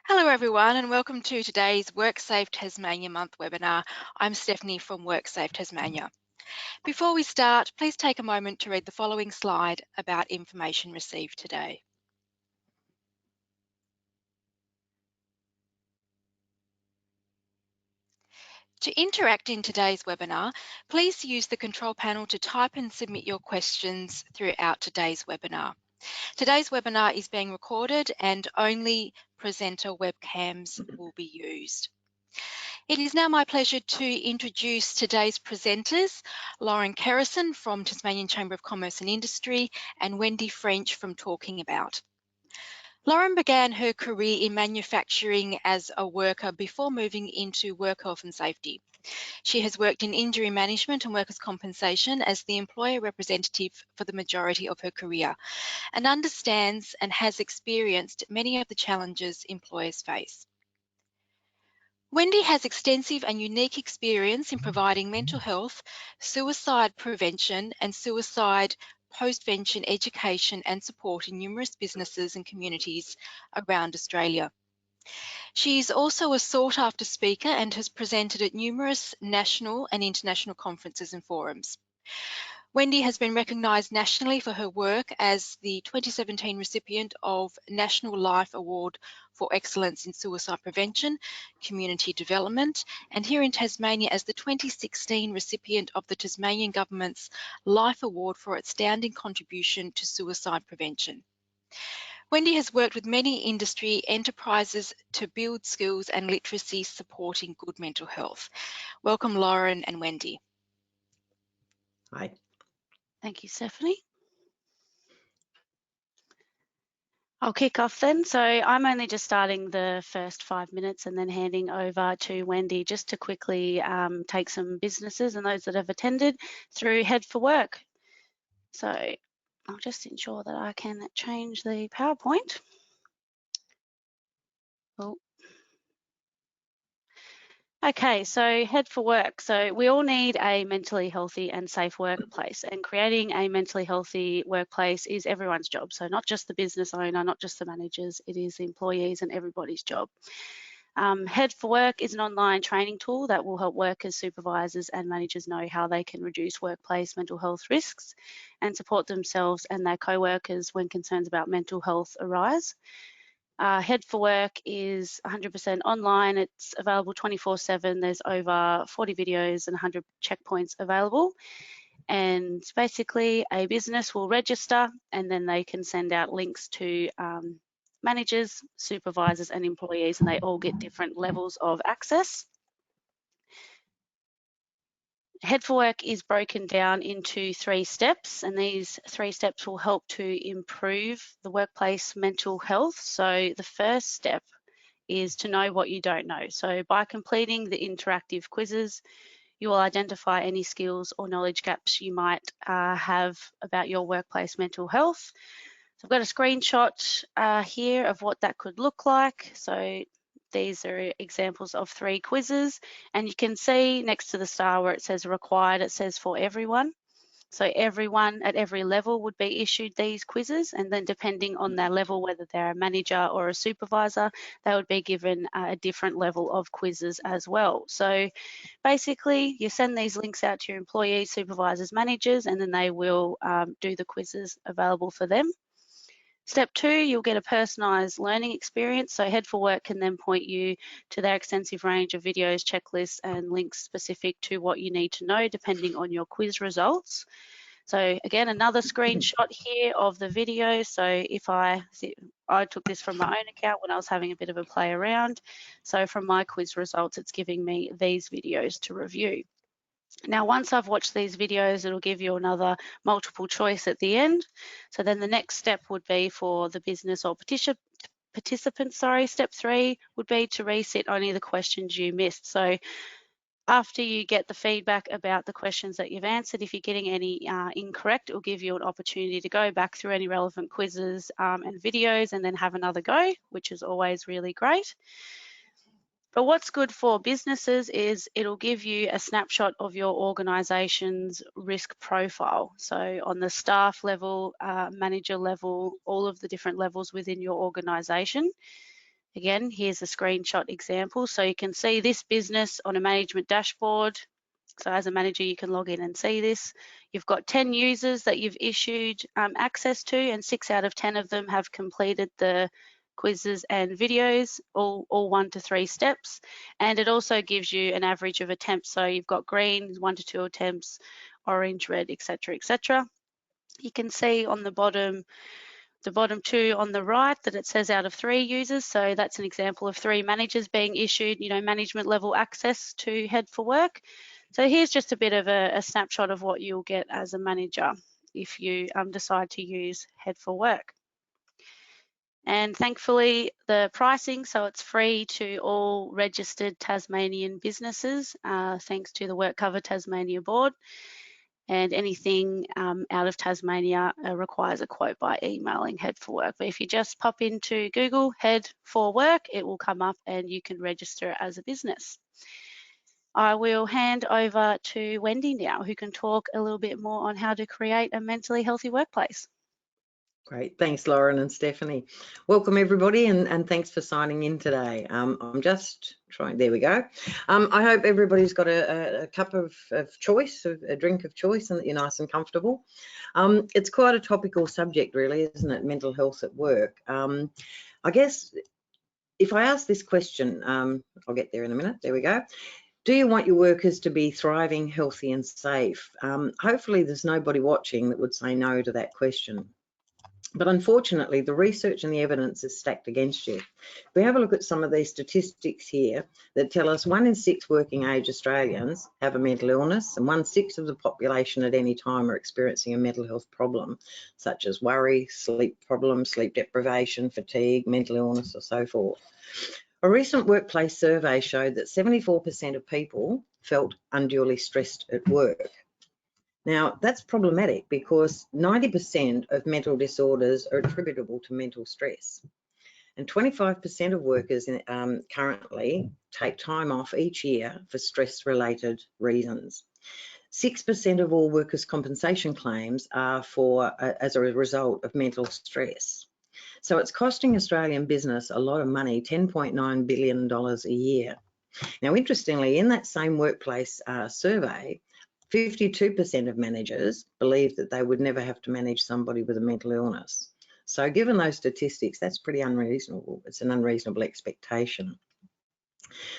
Hello everyone and welcome to today's WorkSafe Tasmania Month webinar. I'm Stephanie from WorkSafe Tasmania. Before we start, please take a moment to read the following slide about information received today. To interact in today's webinar, please use the control panel to type and submit your questions throughout today's webinar. Today's webinar is being recorded and only presenter webcams will be used. It is now my pleasure to introduce today's presenters, Lauren Kerrison from Tasmanian Chamber of Commerce and Industry and Wendy French from Talking About. Lauren began her career in manufacturing as a worker before moving into work health and safety. She has worked in injury management and workers' compensation as the employer representative for the majority of her career and understands and has experienced many of the challenges employers face. Wendy has extensive and unique experience in providing mental health, suicide prevention and suicide postvention education and support in numerous businesses and communities around Australia. She is also a sought-after speaker and has presented at numerous national and international conferences and forums. Wendy has been recognised nationally for her work as the 2017 recipient of National Life Award for Excellence in Suicide Prevention, Community Development, and here in Tasmania as the 2016 recipient of the Tasmanian Government's Life Award for Outstanding Contribution to Suicide Prevention. Wendy has worked with many industry enterprises to build skills and literacy supporting good mental health. Welcome, Lauren and Wendy. Hi. Thank you, Stephanie. I'll kick off then. So I'm only just starting the first 5 minutes and then handing over to Wendy just to quickly take some businesses and those that have attended through Head for Work. So I'll just ensure that I can change the PowerPoint. Oh. Okay, so Head for Work. So we all need a mentally healthy and safe workplace, and creating a mentally healthy workplace is everyone's job. So not just the business owner, not just the managers, it is the employees and everybody's job. Head for Work is an online training tool that will help workers, supervisors and managers know how they can reduce workplace mental health risks and support themselves and their co-workers when concerns about mental health arise. Head for Work is 100% online. It's available 24/7. There's over 40 videos and 100 checkpoints available. And basically a business will register and then they can send out links to managers, supervisors and employees, and they all get different levels of access. Head for Work is broken down into 3 steps, and these 3 steps will help to improve the workplace mental health. So the first step is to know what you don't know. So by completing the interactive quizzes, you will identify any skills or knowledge gaps you might have about your workplace mental health. So I've got a screenshot here of what that could look like. So these are examples of 3 quizzes, and you can see next to the star where it says required, it says for everyone. So everyone at every level would be issued these quizzes, and then depending on their level, whether they're a manager or a supervisor, they would be given a different level of quizzes as well. So basically you send these links out to your employees, supervisors, managers, and then they will do the quizzes available for them. Step 2, you'll get a personalised learning experience. So Head for Work can then point you to their extensive range of videos, checklists and links specific to what you need to know depending on your quiz results. So again, another screenshot here of the video. So if I took this from my own account when I was having a bit of a play around. So from my quiz results, it's giving me these videos to review. Now, once I've watched these videos, it'll give you another multiple choice at the end. So then the next step would be for the business or participant, step 3 would be to resit only the questions you missed. So after you get the feedback about the questions that you've answered, if you're getting any incorrect, it will give you an opportunity to go back through any relevant quizzes and videos and then have another go, which is always really great. But what's good for businesses is it'll give you a snapshot of your organisation's risk profile. So on the staff level, manager level, all of the different levels within your organisation. Again, here's a screenshot example. So you can see this business on a management dashboard. So as a manager, you can log in and see this. You've got 10 users that you've issued access to, and 6 out of 10 of them have completed the quizzes and videos, all 1 to 3 steps. And it also gives you an average of attempts. So you've got green, 1 to 2 attempts, orange, red, etc., etc. You can see on the bottom 2 on the right that it says out of 3 users. So that's an example of 3 managers being issued, management level access to Head for Work. So here's just a bit of a snapshot of what you'll get as a manager if you decide to use Head for Work. And thankfully the pricing, so it's free to all registered Tasmanian businesses, thanks to the WorkCover Tasmania board. And anything out of Tasmania requires a quote by emailing Head for Work. But if you just pop into Google Head for Work, it will come up and you can register as a business. I will hand over to Wendy now, who can talk a little bit more on how to create a mentally healthy workplace. Great, thanks Lauren and Stephanie. Welcome everybody, and thanks for signing in today. I'm just trying, there we go. I hope everybody's got a cup of choice, a drink of choice, and that you're nice and comfortable. It's quite a topical subject really, isn't it? Mental health at work. I guess if I ask this question, I'll get there in a minute, there we go. Do you want your workers to be thriving, healthy and safe? Hopefully there's nobody watching that would say no to that question. But unfortunately, the research and the evidence is stacked against you. If we have a look at some of these statistics here that tell us 1 in 6 working age Australians have a mental illness, and 1/6 of the population at any time are experiencing a mental health problem, such as worry, sleep problems, sleep deprivation, fatigue, mental illness, or so forth. A recent workplace survey showed that 74% of people felt unduly stressed at work. Now, that's problematic because 90% of mental disorders are attributable to mental stress. And 25% of workers currently take time off each year for stress-related reasons. 6% of all workers' compensation claims are as a result of mental stress. So it's costing Australian business a lot of money, $10.9 billion a year. Now, interestingly, in that same workplace survey, 52% of managers believe that they would never have to manage somebody with a mental illness. So given those statistics, that's pretty unreasonable. It's an unreasonable expectation.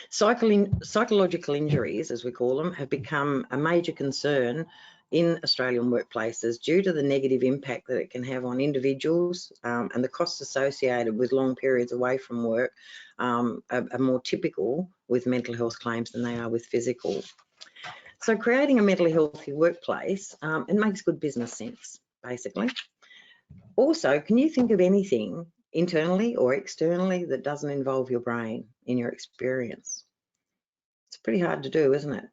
Psychological injuries, as we call them, have become a major concern in Australian workplaces due to the negative impact that it can have on individuals, and the costs associated with long periods away from work are more typical with mental health claims than they are with physical. So creating a mentally healthy workplace, it makes good business sense, basically. Also, can you think of anything internally or externally that doesn't involve your brain in your experience? It's pretty hard to do, isn't it?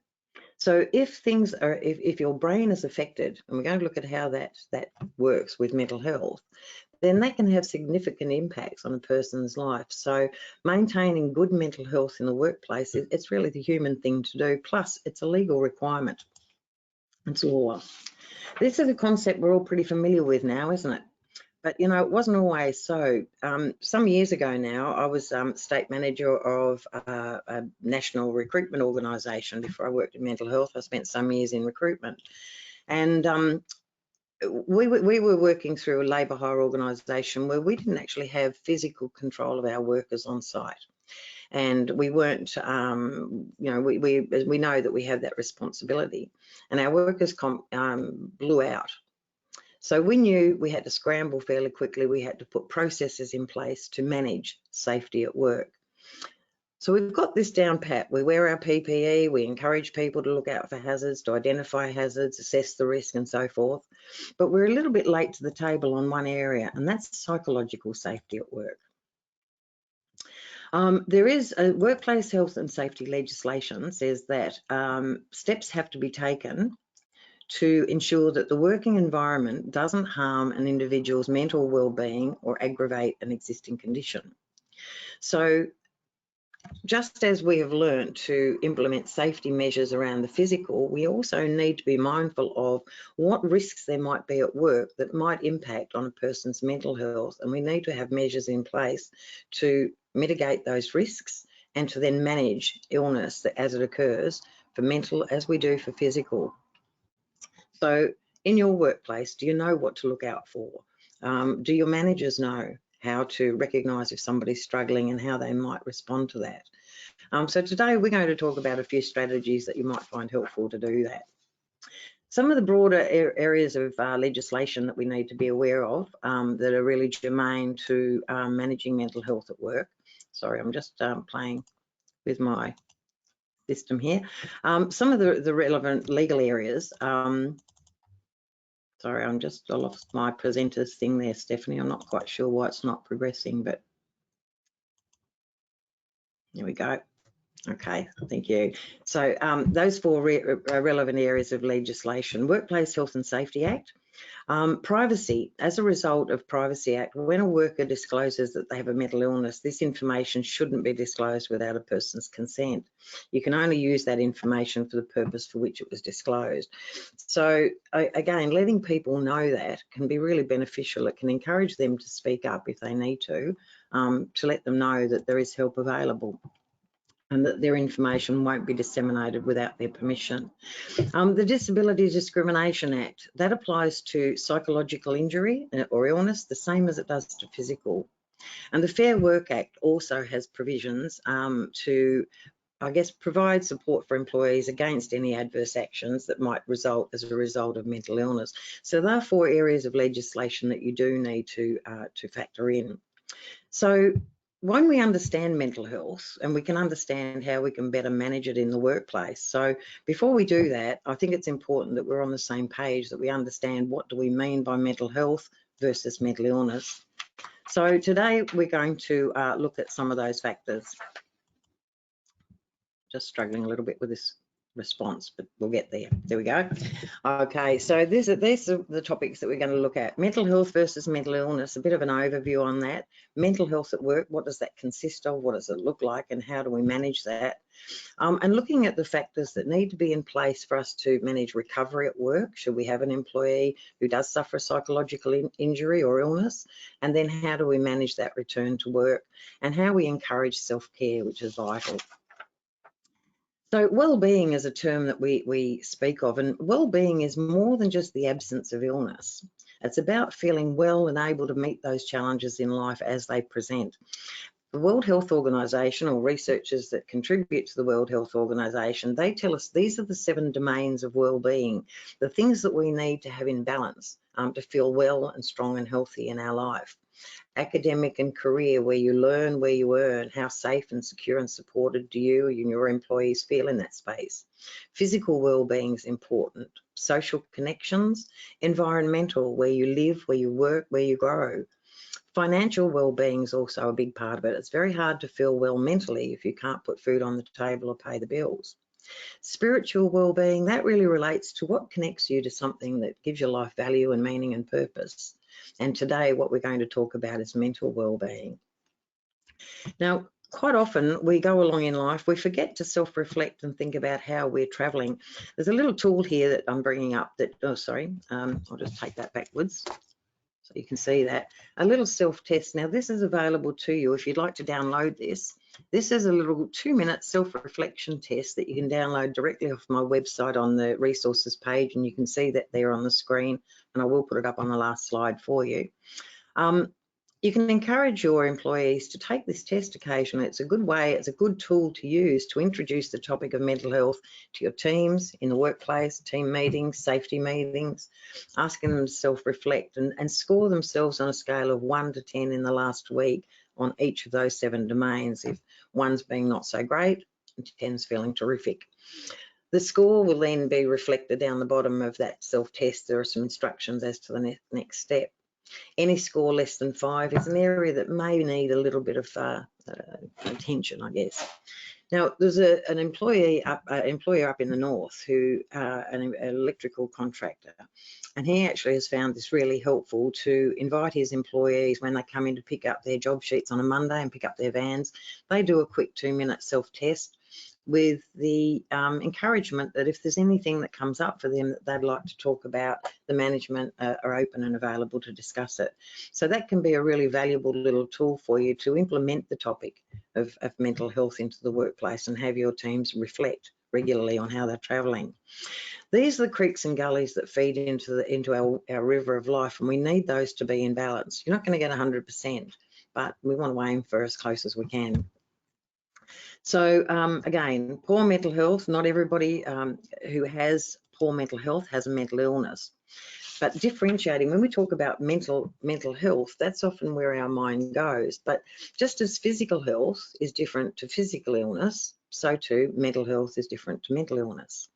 So if your brain is affected, and we're going to look at how that works with mental health, then that can have significant impacts on a person's life. So maintaining good mental health in the workplace, it's really the human thing to do. Plus, it's a legal requirement. It's law. This is a concept we're all pretty familiar with now, isn't it? But, it wasn't always so. Some years ago now, I was state manager of a national recruitment organisation. Before I worked in mental health, I spent some years in recruitment. And we were working through a labour hire organisation where we didn't actually have physical control of our workers on site. And we weren't, we know that we have that responsibility. And our workers blew out. So we knew we had to scramble fairly quickly. We had to put processes in place to manage safety at work. So we've got this down pat. We wear our PPE, we encourage people to look out for hazards, to identify hazards, assess the risk and so forth. But we're a little bit late to the table on one area, and that's psychological safety at work. There is a workplace health and safety legislation says that steps have to be taken to ensure that the working environment doesn't harm an individual's mental well-being or aggravate an existing condition. So just as we have learned to implement safety measures around the physical, we also need to be mindful of what risks there might be at work that might impact on a person's mental health. And we need to have measures in place to mitigate those risks and to then manage illness as it occurs for mental as we do for physical. So in your workplace, do you know what to look out for? Do your managers know how to recognise if somebody's struggling and how they might respond to that? So today we're going to talk about a few strategies that you might find helpful to do that. Some of the broader areas of legislation that we need to be aware of that are really germane to managing mental health at work. Sorry, I'm just playing with my system here. Some of the relevant legal areas. Sorry, I lost my presenter's thing there, Stephanie. I'm not quite sure why it's not progressing, but here we go. Okay, thank you. So those four relevant areas of legislation: Workplace Health and Safety Act, privacy. As a result of Privacy Act, when a worker discloses that they have a mental illness, this information shouldn't be disclosed without a person's consent. You can only use that information for the purpose for which it was disclosed. So again, letting people know that can be really beneficial. It can encourage them to speak up if they need to let them know that there is help available and that their information won't be disseminated without their permission. The Disability Discrimination Act, that applies to psychological injury or illness the same as it does to physical. And the Fair Work Act also has provisions to, I guess, provide support for employees against any adverse actions that might result as a result of mental illness. So there are four areas of legislation that you do need to factor in. So when we understand mental health, and we can understand how we can better manage it in the workplace. So before we do that, I think it's important that we're on the same page, that we understand what do we mean by mental health versus mental illness. So today we're going to look at some of those factors. Just struggling a little bit with this response, but we'll get there. There we go. Okay, so these are the topics that we're going to look at. Mental health versus mental illness, a bit of an overview on that. Mental health at work, what does that consist of? What does it look like, and how do we manage that? And looking at the factors that need to be in place for us to manage recovery at work, should we have an employee who does suffer a psychological injury or illness, and then how do we manage that return to work, and how we encourage self-care, which is vital. So well-being is a term that we speak of, and well-being is more than just the absence of illness. It's about feeling well and able to meet those challenges in life as they present. The World Health Organization, or researchers that contribute to the World Health Organization, they tell us these are the 7 domains of well-being, the things that we need to have in balance to feel well and strong and healthy in our life. Academic and career, where you learn, where you earn, how safe and secure and supported do you and your employees feel in that space. Physical well-being is important. Social connections. Environmental, where you live, where you work, where you grow. Financial well-being is also a big part of it. It's very hard to feel well mentally if you can't put food on the table or pay the bills. Spiritual well-being, that really relates to what connects you to something that gives your life value and meaning and purpose. And today what we're going to talk about is mental well-being. Now, quite often we go along in life, we forget to self-reflect and think about how we're traveling. There's a little tool here that I'm bringing up that, I'll just take that backwards. So you can see that, a little self-test. Now this is available to you if you'd like to download this. This is a little 2-minute self-reflection test that you can download directly off my website on the resources page, and you can see that there on the screen, and I will put it up on the last slide for you. You can encourage your employees to take this test occasionally. It's a good way, it's a good tool to use to introduce the topic of mental health to your teams in the workplace, team meetings, safety meetings, asking them to self-reflect and score themselves on a scale of 1 to 10 in the last week on each of those 7 domains, if 1's being not so great and 10's feeling terrific. The score will then be reflected down the bottom of that self-test. There are some instructions as to the next step. Any score less than 5 is an area that may need a little bit of attention, I guess. Now, there's an employer up in the north who, an electrical contractor, And he actually has found this really helpful to invite his employees when they come in to pick up their job sheets on a Monday and pick up their vans. They do a quick 2-minute self-test with the encouragement that if there's anything that comes up for them that they'd like to talk about, the management are open and available to discuss it. So that can be a really valuable little tool for you to implement the topic of mental health into the workplace and have your teams reflect regularly on how they're travelling. These are the creeks and gullies that feed into our river of life, and we need those to be in balance. You're not going to get 100%, but we want to aim for as close as we can. So again, poor mental health, not everybody who has poor mental health has a mental illness. But differentiating, when we talk about mental health, that's often where our mind goes. But just as physical health is different to physical illness, so too mental health is different to mental illness.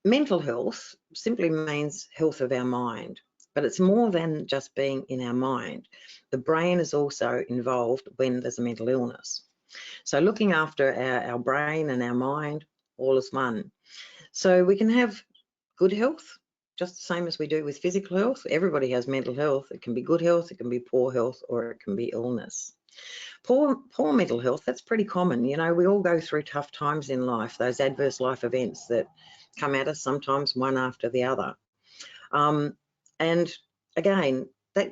Mental health simply means health of our mind, but it's more than just being in our mind. The brain is also involved when there's a mental illness. So looking after our brain and our mind, all is one. So we can have good health, just the same as we do with physical health. Everybody has mental health. It can be good health, it can be poor health, or it can be illness. Poor mental health, that's pretty common. You know, we all go through tough times in life, those adverse life events that come at us, sometimes one after the other. And again, that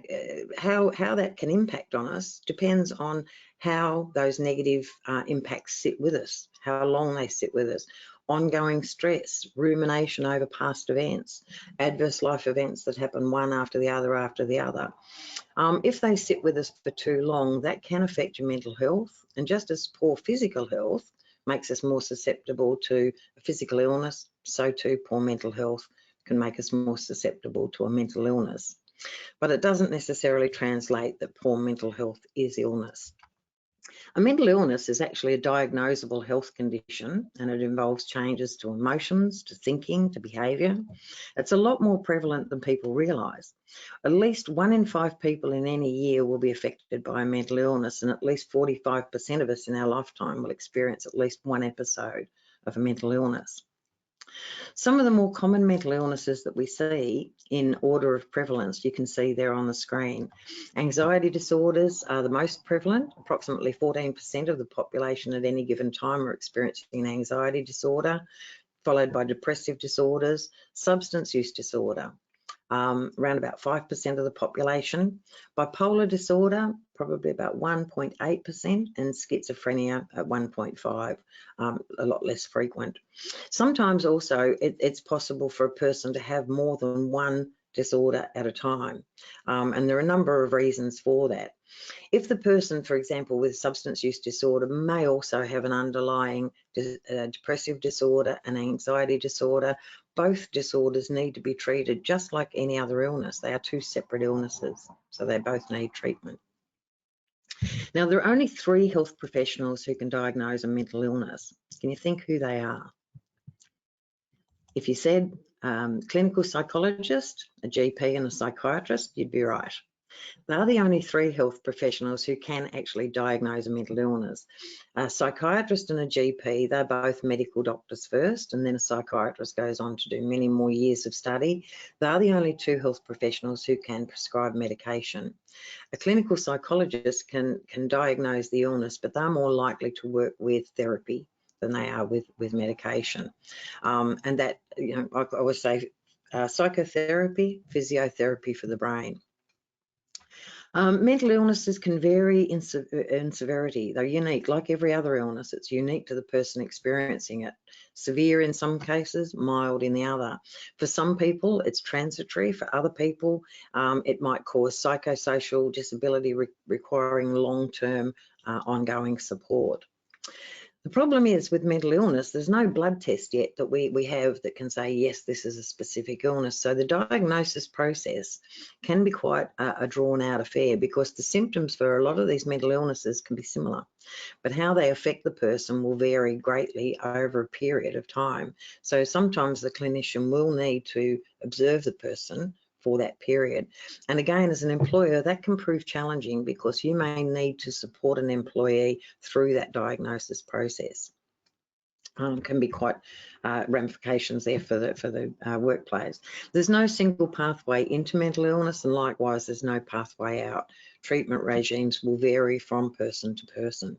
how that can impact on us depends on how those negative impacts sit with us, how long they sit with us. Ongoing stress, rumination over past events, adverse life events that happen one after the other. If they sit with us for too long, that can affect your mental health. And just as poor physical health makes us more susceptible to a physical illness, so too poor mental health can make us more susceptible to a mental illness. But it doesn't necessarily translate that poor mental health is illness. A mental illness is actually a diagnosable health condition, and it involves changes to emotions, to thinking, to behaviour. It's a lot more prevalent than people realise. At least 1 in 5 people in any year will be affected by a mental illness, and at least 45% of us in our lifetime will experience at least one episode of a mental illness. Some of the more common mental illnesses that we see in order of prevalence, you can see there on the screen. Anxiety disorders are the most prevalent. Approximately 14% of the population at any given time are experiencing an anxiety disorder, followed by depressive disorders, substance use disorder, around about 5% of the population. Bipolar disorder, probably about 1.8%, and schizophrenia at 1.5%, a lot less frequent. Sometimes also it's possible for a person to have more than one disorder at a time, and there are a number of reasons for that. If the person, for example, with substance use disorder may also have an underlying depressive disorder and anxiety disorder, both disorders need to be treated just like any other illness. They are two separate illnesses, so they both need treatment. Now, there are only 3 health professionals who can diagnose a mental illness. Can you think who they are? If you said clinical psychologist, a GP and a psychiatrist, you'd be right. They're the only 3 health professionals who can actually diagnose a mental illness. A psychiatrist and a GP, they're both medical doctors first, and then a psychiatrist goes on to do many more years of study. They're the only 2 health professionals who can prescribe medication. A clinical psychologist can diagnose the illness, but they're more likely to work with therapy than they are with medication. And that, you know, I always say psychotherapy, physiotherapy for the brain. Mental illnesses can vary in severity. They're unique, like every other illness. It's unique to the person experiencing it. Severe in some cases, mild in the other. For some people, it's transitory. For other people, it might cause psychosocial disability requiring long-term ongoing support. The problem is with mental illness, there's no blood test yet that we have that can say, yes, this is a specific illness. So the diagnosis process can be quite a drawn out affair, because the symptoms for a lot of these mental illnesses can be similar, but how they affect the person will vary greatly over a period of time. So sometimes the clinician will need to observe the person for that period. And again, as an employer, that can prove challenging, because you may need to support an employee through that diagnosis process. can be quite ramifications there for the workplace. There's no single pathway into mental illness, and likewise there's no pathway out. Treatment regimes will vary from person to person.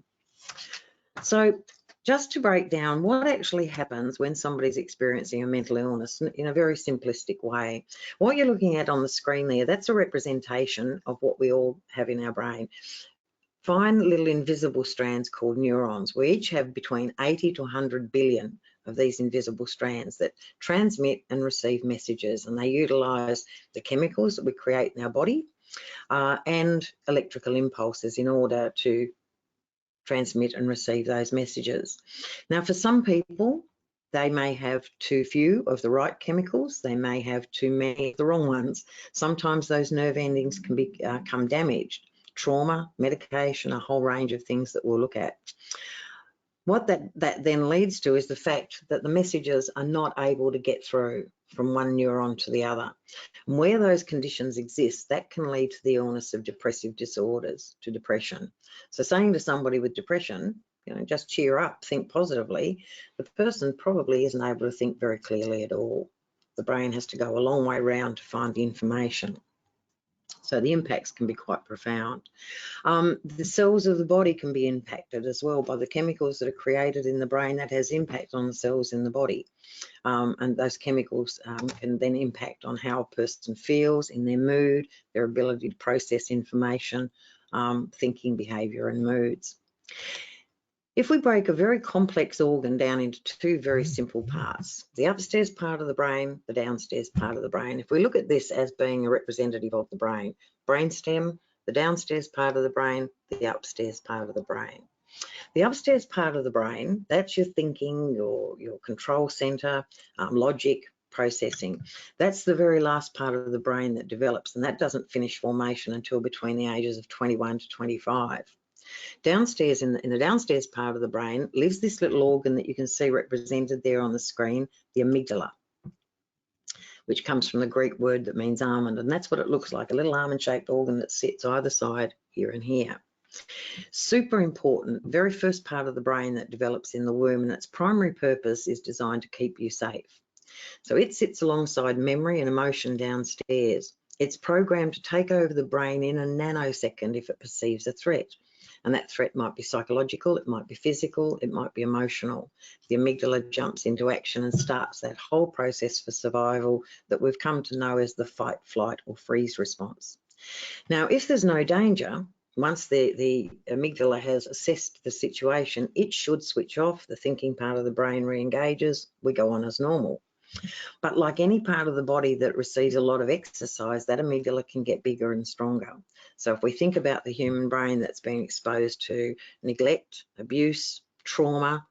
So just to break down what actually happens when somebody's experiencing a mental illness in a very simplistic way. What you're looking at on the screen there, that's a representation of what we all have in our brain. Fine little invisible strands called neurons. We each have between 80 to 100 billion of these invisible strands that transmit and receive messages, and they utilise the chemicals that we create in our body and electrical impulses in order to transmit and receive those messages. Now, for some people, they may have too few of the right chemicals. They may have too many of the wrong ones. Sometimes those nerve endings can become damaged. Trauma, medication, a whole range of things that we'll look at. What that then leads to is the fact that the messages are not able to get through from one neuron to the other. And where those conditions exist, that can lead to the illness of depressive disorders, to depression. So saying to somebody with depression, you know, just cheer up, think positively, the person probably isn't able to think very clearly at all. The brain has to go a long way round to find the information. So the impacts can be quite profound. The cells of the body can be impacted as well by the chemicals that are created in the brain. That has impact on the cells in the body. And those chemicals can then impact on how a person feels, in their mood, their ability to process information, thinking, behaviour and moods. If we break a very complex organ down into two very simple parts, the upstairs part of the brain, the downstairs part of the brain, if we look at this as being a representative of the brain, brainstem, the downstairs part of the brain, the upstairs part of the brain. The upstairs part of the brain, that's your thinking, your control centre, logic, processing. That's the very last part of the brain that develops, and that doesn't finish formation until between the ages of 21 to 25. Downstairs, in the downstairs part of the brain, lives this little organ that you can see represented there on the screen, the amygdala, which comes from the Greek word that means almond, and that's what it looks like, a little almond-shaped organ that sits either side, here and here. Super important, very first part of the brain that develops in the womb, and its primary purpose is designed to keep you safe. So it sits alongside memory and emotion downstairs. It's programmed to take over the brain in a nanosecond if it perceives a threat. And that threat might be psychological, it might be physical, it might be emotional. The amygdala jumps into action and starts that whole process for survival that we've come to know as the fight, flight or freeze response. Now, if there's no danger, once the amygdala has assessed the situation, it should switch off, the thinking part of the brain re-engages, we go on as normal. But like any part of the body that receives a lot of exercise, that amygdala can get bigger and stronger. So if we think about the human brain that's been exposed to neglect, abuse, trauma,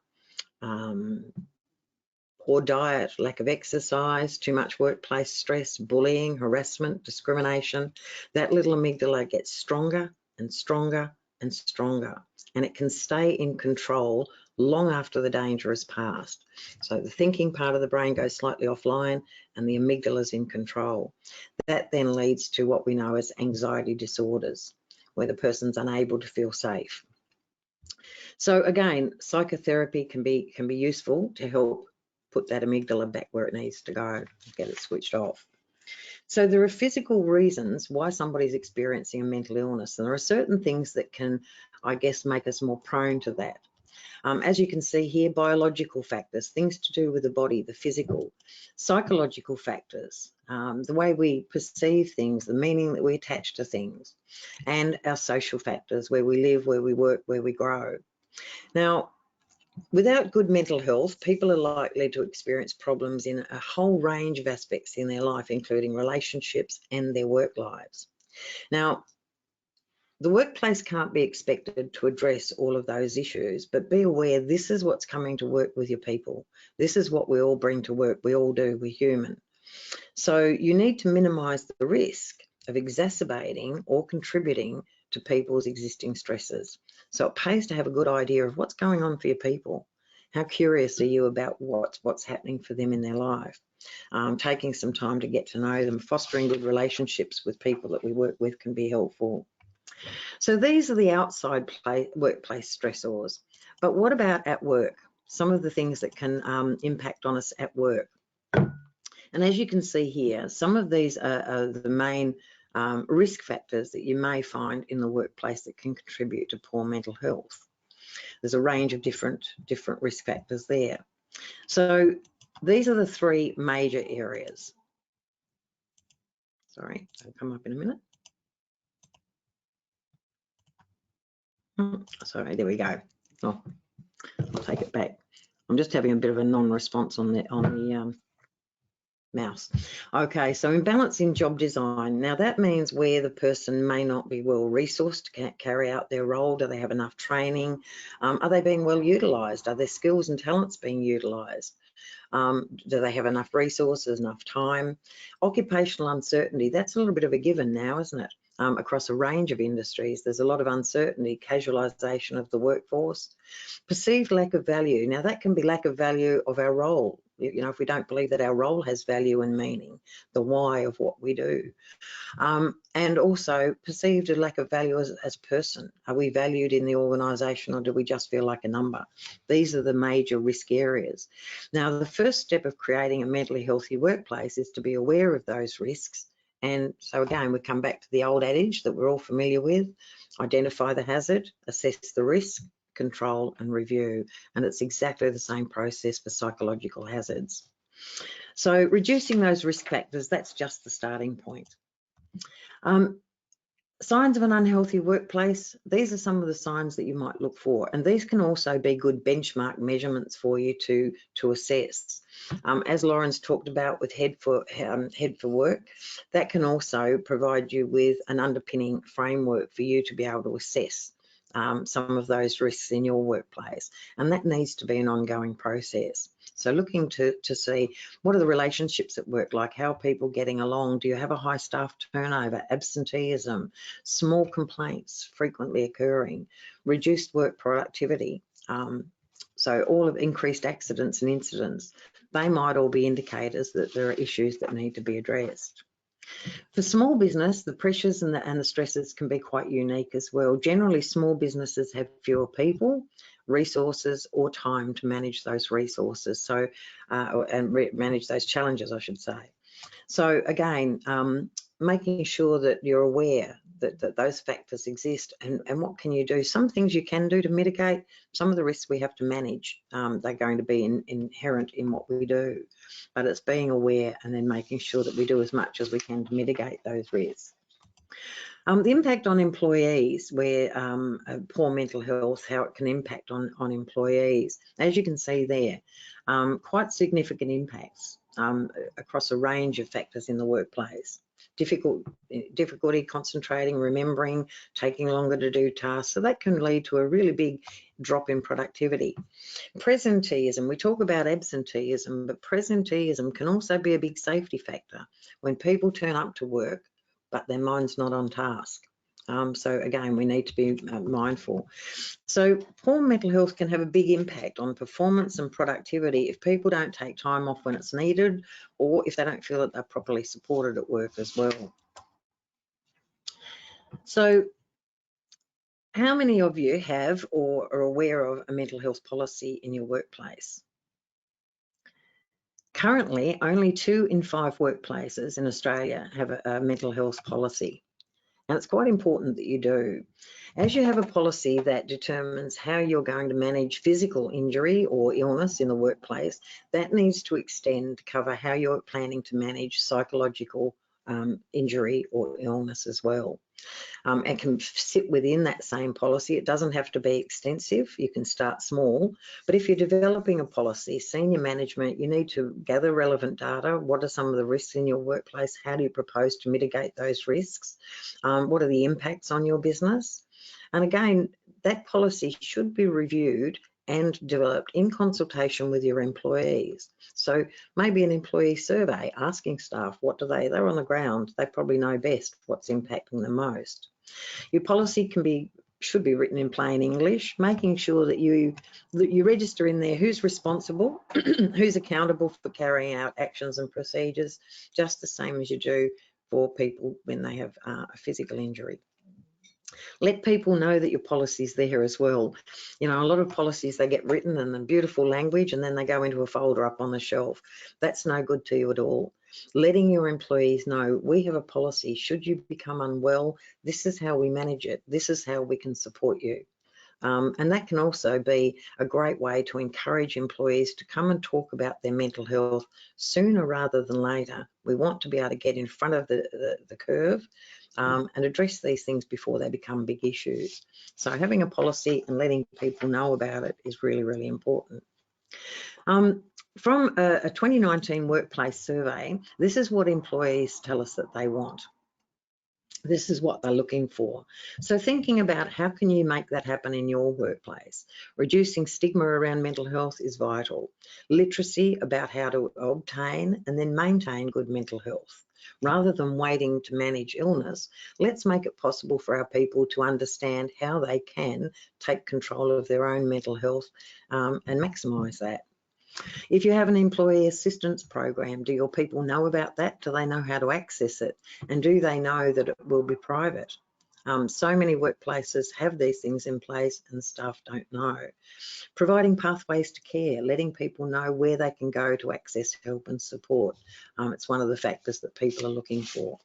poor diet, lack of exercise, too much workplace stress, bullying, harassment, discrimination, that little amygdala gets stronger and stronger and stronger, and it can stay in control long after the danger has passed. So the thinking part of the brain goes slightly offline and the amygdala is in control. That then leads to what we know as anxiety disorders, where the person's unable to feel safe. So again, psychotherapy can be useful to help put that amygdala back where it needs to go, get it switched off. So there are physical reasons why somebody's experiencing a mental illness, and there are certain things that can, I guess, make us more prone to that. As you can see here, biological factors, things to do with the body, the physical, psychological factors, the way we perceive things, the meaning that we attach to things, and our social factors, where we live, where we work, where we grow. Now, without good mental health, people are likely to experience problems in a whole range of aspects in their life, including relationships and their work lives. Now, the workplace can't be expected to address all of those issues, but be aware this is what's coming to work with your people. This is what we all bring to work. We all do. We're human. So you need to minimise the risk of exacerbating or contributing to people's existing stresses. So it pays to have a good idea of what's going on for your people. How curious are you about what's happening for them in their life? Taking some time to get to know them, fostering good relationships with people that we work with can be helpful. So these are the outside workplace stressors. But what about at work? some of the things that can impact on us at work. And as you can see here, some of these are the main risk factors that you may find in the workplace that can contribute to poor mental health. There's a range of different risk factors there. So these are the three major areas. Sorry, I'll come up in a minute. Sorry, there we go. Oh, I'll take it back. I'm just having a bit of a non-response on the mouse. Okay, so imbalance in job design. Now that means where the person may not be well resourced to carry out their role. Do they have enough training? Are they being well utilised? Are their skills and talents being utilised? Do they have enough resources, enough time? Occupational uncertainty, that's a little bit of a given now, isn't it? Across a range of industries, there's a lot of uncertainty, casualisation of the workforce. Perceived lack of value. Now that can be lack of value of our role. You know, if we don't believe that our role has value and meaning, the why of what we do. And also perceived a lack of value as a person. Are we valued in the organisation, or do we just feel like a number? These are the major risk areas. Now, the first step of creating a mentally healthy workplace is to be aware of those risks. And so again, we come back to the old adage that we're all familiar with: identify the hazard, assess the risk, control and review. And it's exactly the same process for psychological hazards. So reducing those risk factors, that's just the starting point. Signs of an unhealthy workplace, these are some of the signs that you might look for, and these can also be good benchmark measurements for you to assess. As Lauren's talked about with Head for Work, that can also provide you with an underpinning framework for you to be able to assess some of those risks in your workplace, and that needs to be an ongoing process. So looking to see what are the relationships at work like, how are people getting along, do you have a high staff turnover, absenteeism, small complaints frequently occurring, reduced work productivity, so all of increased accidents and incidents, they might all be indicators that there are issues that need to be addressed. For small business, the pressures and the stresses can be quite unique as well. Generally, small businesses have fewer people, resources or time to manage those resources, so manage those challenges, I should say. So again, making sure that you're aware that those factors exist, and what can you do. Some things you can do to mitigate, some of the risks we have to manage. They're going to be inherent in what we do, but it's being aware and then making sure that we do as much as we can to mitigate those risks. The impact on employees, where poor mental health, how it can impact on employees. As you can see there, quite significant impacts across a range of factors in the workplace. Difficulty concentrating, remembering, taking longer to do tasks. So that can lead to a really big drop in productivity. Presenteeism, we talk about absenteeism, but presenteeism can also be a big safety factor when people turn up to work but their mind's not on task. So again, we need to be mindful. So poor mental health can have a big impact on performance and productivity if people don't take time off when it's needed, or if they don't feel that they're properly supported at work as well. So how many of you have or are aware of a mental health policy in your workplace? Currently, only 2 in 5 workplaces in Australia have a mental health policy. And it's quite important that you do. As you have a policy that determines how you're going to manage physical injury or illness in the workplace, that needs to extend to cover how you're planning to manage psychological injury or illness as well. And can sit within that same policy. It doesn't have to be extensive. You can start small. But if you're developing a policy, senior management, you need to gather relevant data. What are some of the risks in your workplace? How do you propose to mitigate those risks? What are the impacts on your business? And again, that policy should be reviewed and developed in consultation with your employees. So maybe an employee survey asking staff, what do they're on the ground, they probably know best what's impacting them most. Your policy should be written in plain English, making sure that you register in there who's responsible, who's accountable for carrying out actions and procedures, just the same as you do for people when they have a physical injury. Let people know that your policy's there as well. You know, a lot of policies, they get written in the beautiful language and then they go into a folder up on the shelf. That's no good to you at all. Letting your employees know, we have a policy. Should you become unwell, this is how we manage it. This is how we can support you. And that can also be a great way to encourage employees to come and talk about their mental health sooner rather than later. We want to be able to get in front of the curve and address these things before they become big issues. So having a policy and letting people know about it is really, really important. From a 2019 workplace survey, this is what employees tell us that they want. This is what they're looking for. So thinking about how can you make that happen in your workplace. Reducing stigma around mental health is vital. Literacy about how to obtain and then maintain good mental health. Rather than waiting to manage illness, let's make it possible for our people to understand how they can take control of their own mental health and maximise that. If you have an employee assistance program, do your people know about that? Do they know how to access it? And do they know that it will be private? So many workplaces have these things in place and staff don't know. Providing pathways to care, letting people know where they can go to access help and support. It's one of the factors that people are looking for.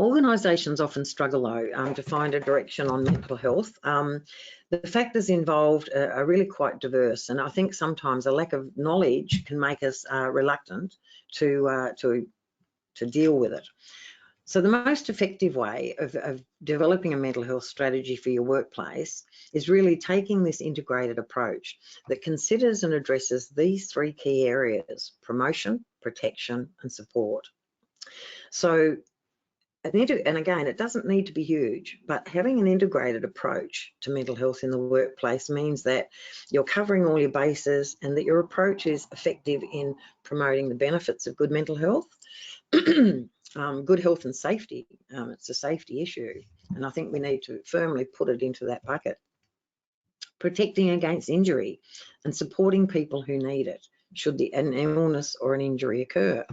Organisations often struggle, though, to find a direction on mental health. The factors involved are really quite diverse, and I think sometimes a lack of knowledge can make us reluctant to deal with it. So the most effective way of developing a mental health strategy for your workplace is really taking this integrated approach that considers and addresses these three key areas: promotion, protection, and support. So and again, it doesn't need to be huge, but having an integrated approach to mental health in the workplace means that you're covering all your bases and that your approach is effective in promoting the benefits of good mental health, good health and safety. It's a safety issue, and I think we need to firmly put it into that bucket. Protecting against injury and supporting people who need it should an illness or an injury occur.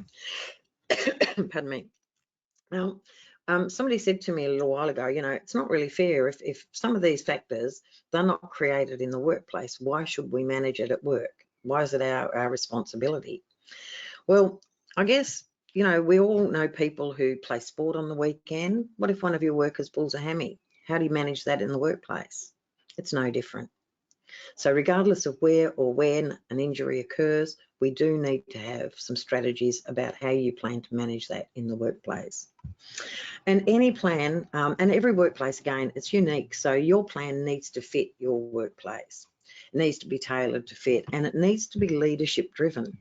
Pardon me. Now, somebody said to me a little while ago, you know, it's not really fair if some of these factors, they're not created in the workplace. Why should we manage it at work? Why is it our responsibility? Well, I guess, you know, we all know people who play sport on the weekend. What if one of your workers pulls a hammy? How do you manage that in the workplace? It's no different. So regardless of where or when an injury occurs, we do need to have some strategies about how you plan to manage that in the workplace. And any plan, and every workplace, again, it's unique. So your plan needs to fit your workplace. It needs to be tailored to fit, and it needs to be leadership driven.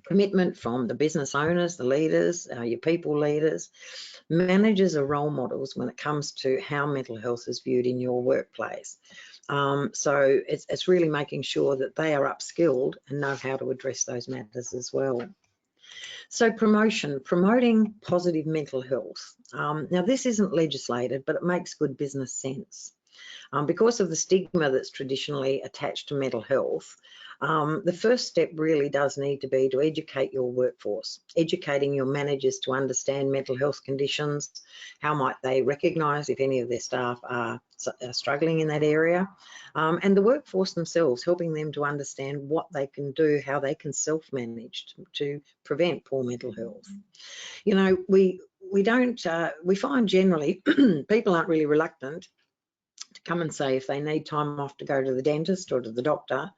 Commitment from the business owners, the leaders, your people leaders. Managers are role models when it comes to how mental health is viewed in your workplace. So it's really making sure that they are upskilled and know how to address those matters as well. So promoting positive mental health. Now this isn't legislated, but it makes good business sense. Because of the stigma that's traditionally attached to mental health, the first step really does need to be to educate your workforce, educating your managers to understand mental health conditions. How might they recognise if any of their staff are struggling in that area, and the workforce themselves, helping them to understand what they can do, how they can self-manage to prevent poor mental health. You know, we find generally people aren't really reluctant to come and say if they need time off to go to the dentist or to the doctor,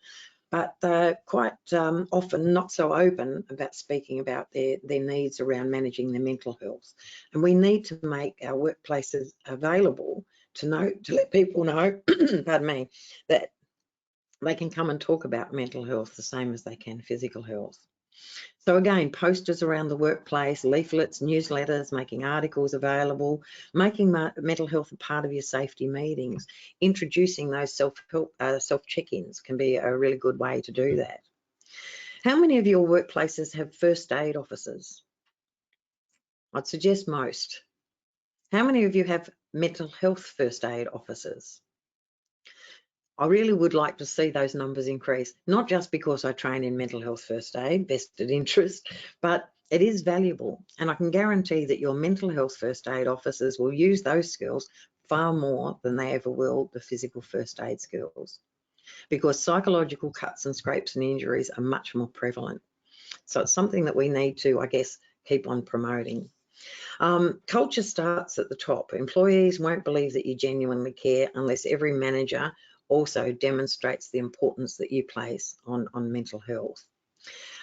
but they're quite often not so open about speaking about their needs around managing their mental health. And we need to make our workplaces available to let people know, pardon me, that they can come and talk about mental health the same as they can physical health. So again, posters around the workplace, leaflets, newsletters, making articles available, making mental health a part of your safety meetings, introducing those self-check-ins can be a really good way to do that. How many of your workplaces have first aid officers? I'd suggest most. How many of you have mental health first aid officers? I really would like to see those numbers increase, not just because I train in mental health first aid, vested interest, but It is valuable, and I can guarantee that your mental health first aid officers will use those skills far more than they ever will the physical first aid skills, because psychological cuts and scrapes and injuries are much more prevalent. So it's something that we need to, I guess, keep on promoting. Culture starts at the top. Employees won't believe that you genuinely care unless every manager also demonstrates the importance that you place on mental health.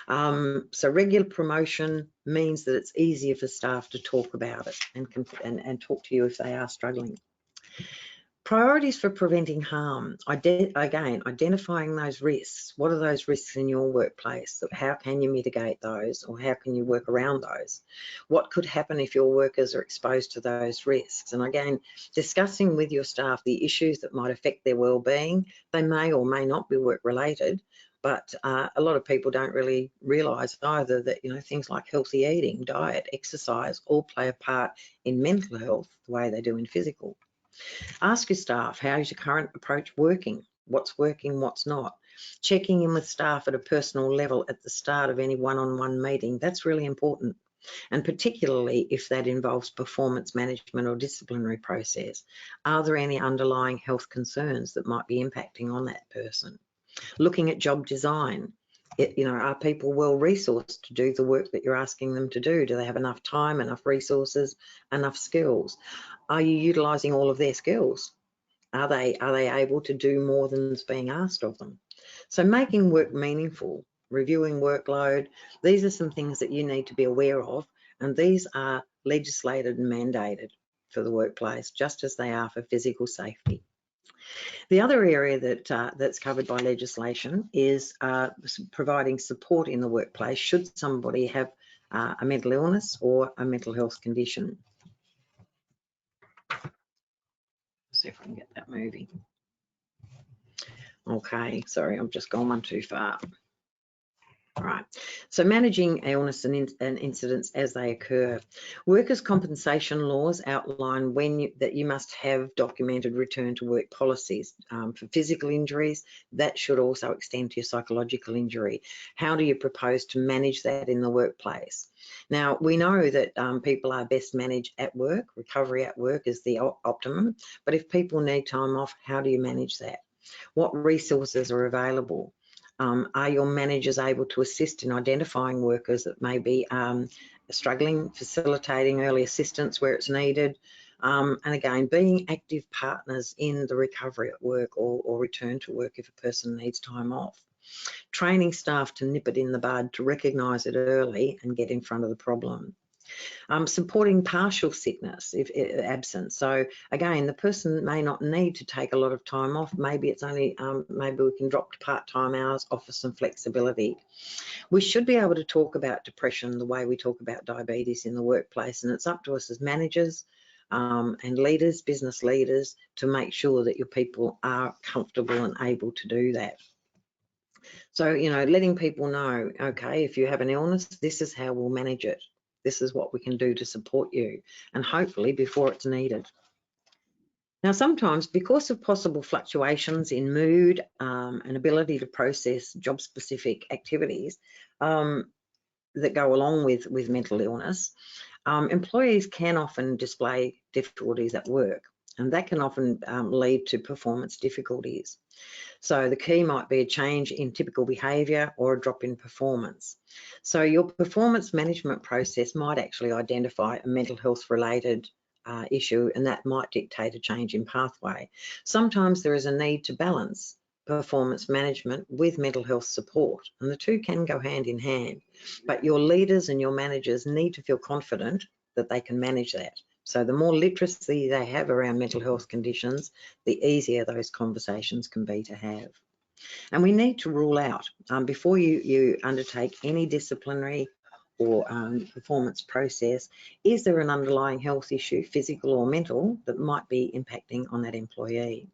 So regular promotion means that it's easier for staff to talk about it and talk to you if they are struggling. Priorities for preventing harm. Again, identifying those risks. What are those risks in your workplace? How can you mitigate those, or how can you work around those? What could happen if your workers are exposed to those risks? And again, discussing with your staff the issues that might affect their well-being. They may or may not be work-related, but a lot of people don't really realise either that, you know, things like healthy eating, diet, exercise all play a part in mental health the way they do in physical. Ask your staff, how is your current approach working? What's working, what's not? Checking in with staff at a personal level at the start of any one-on-one meeting, that's really important. And particularly if that involves performance management or disciplinary process. Are there any underlying health concerns that might be impacting on that person? Looking at job design. You know, are people well resourced to do the work that you're asking them to do? Do they have enough time, enough resources, enough skills? Are you utilising all of their skills? Are they able to do more than is being asked of them? So making work meaningful, reviewing workload, these are some things that you need to be aware of, and these are legislated and mandated for the workplace, just as they are for physical safety. The other area that that's covered by legislation is providing support in the workplace should somebody have a mental illness or a mental health condition. See if I can get that moving. Okay, sorry, I've just gone one too far. All right, so managing illness and incidents as they occur. Workers' compensation laws outline that you must have documented return to work policies. For physical injuries, that should also extend to your psychological injury. How do you propose to manage that in the workplace? Now, we know that people are best managed at work. Recovery at work is the optimum, but if people need time off, how do you manage that? What resources are available? Are your managers able to assist in identifying workers that may be struggling, facilitating early assistance where it's needed, and again, being active partners in the recovery at work or return to work if a person needs time off. Training staff to nip it in the bud, to recognise it early and get in front of the problem. Supporting partial sickness if absent. So again, the person may not need to take a lot of time off. Maybe it's only, maybe we can drop to part-time hours, offer some flexibility. We should be able to talk about depression the way we talk about diabetes in the workplace, and it's up to us as managers and leaders, business leaders, to make sure that your people are comfortable and able to do that. So, you know, letting people know, okay, if you have an illness, this is how we'll manage it. This is what we can do to support you, and hopefully before it's needed. Now, sometimes because of possible fluctuations in mood and ability to process job-specific activities that go along with mental illness, employees can often display difficulties at work, and that can often lead to performance difficulties. So the key might be a change in typical behaviour or a drop in performance. So your performance management process might actually identify a mental health related issue, and that might dictate a change in pathway. Sometimes there is a need to balance performance management with mental health support, and the two can go hand in hand. But your leaders and your managers need to feel confident that they can manage that. So the more literacy they have around mental health conditions, the easier those conversations can be to have. And we need to rule out, before you undertake any disciplinary or performance process, is there an underlying health issue, physical or mental, that might be impacting on that employee?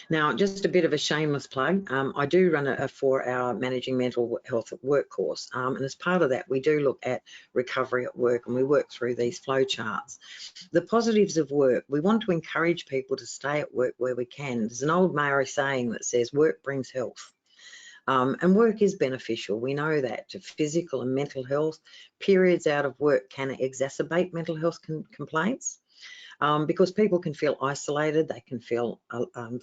Now, just a bit of a shameless plug, I do run a 4-hour managing mental health at work course, and as part of that we do look at recovery at work, and we work through these flow charts. The positives of work: we want to encourage people to stay at work where we can. There's an old Maori saying that says work brings health. And work is beneficial. We know that to physical and mental health. Periods out of work can exacerbate mental health complaints because people can feel isolated, they can feel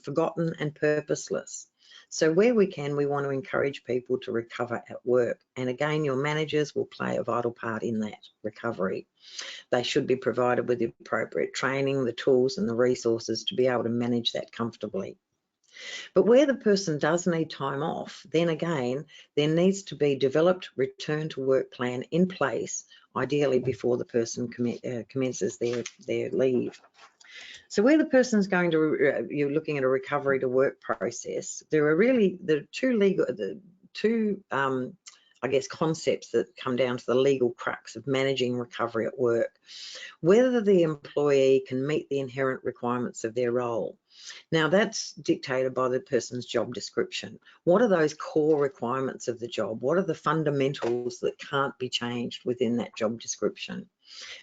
forgotten and purposeless. So where we can, we want to encourage people to recover at work. And again, your managers will play a vital part in that recovery. They should be provided with the appropriate training, the tools and the resources to be able to manage that comfortably. But where the person does need time off, then again, there needs to be developed return to work plan in place, ideally before the person commences their leave. So where the person's going to, you're looking at a recovery to work process, there are really the two I guess concepts that come down to the legal crux of managing recovery at work. Whether the employee can meet the inherent requirements of their role. Now that's dictated by the person's job description. What are those core requirements of the job? What are the fundamentals that can't be changed within that job description?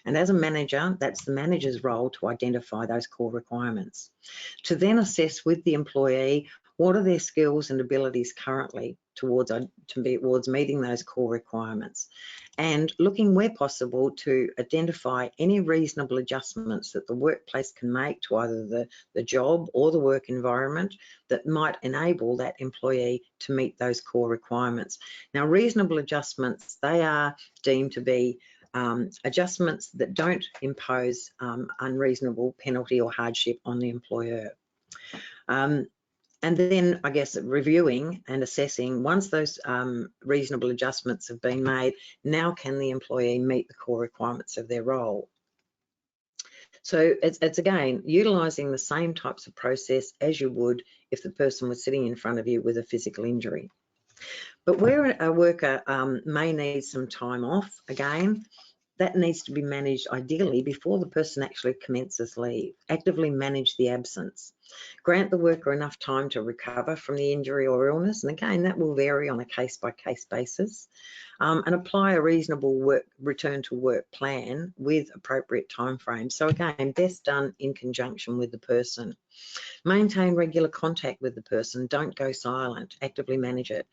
And as a manager, that's the manager's role to identify those core requirements. To then assess with the employee, what are their skills and abilities currently towards meeting those core requirements, and looking where possible to identify any reasonable adjustments that the workplace can make to either the job or the work environment that might enable that employee to meet those core requirements. Now, reasonable adjustments, they are deemed to be adjustments that don't impose unreasonable penalty or hardship on the employer. And then, I guess, reviewing and assessing, once those reasonable adjustments have been made, now can the employee meet the core requirements of their role? So it's again, utilising the same types of process as you would if the person was sitting in front of you with a physical injury. But where a worker may need some time off, again, that needs to be managed ideally before the person actually commences leave. Actively manage the absence. Grant the worker enough time to recover from the injury or illness, and again, that will vary on a case-by-case basis. And apply a reasonable return to work plan with appropriate timeframes. So again, best done in conjunction with the person. Maintain regular contact with the person. Don't go silent. Actively manage it.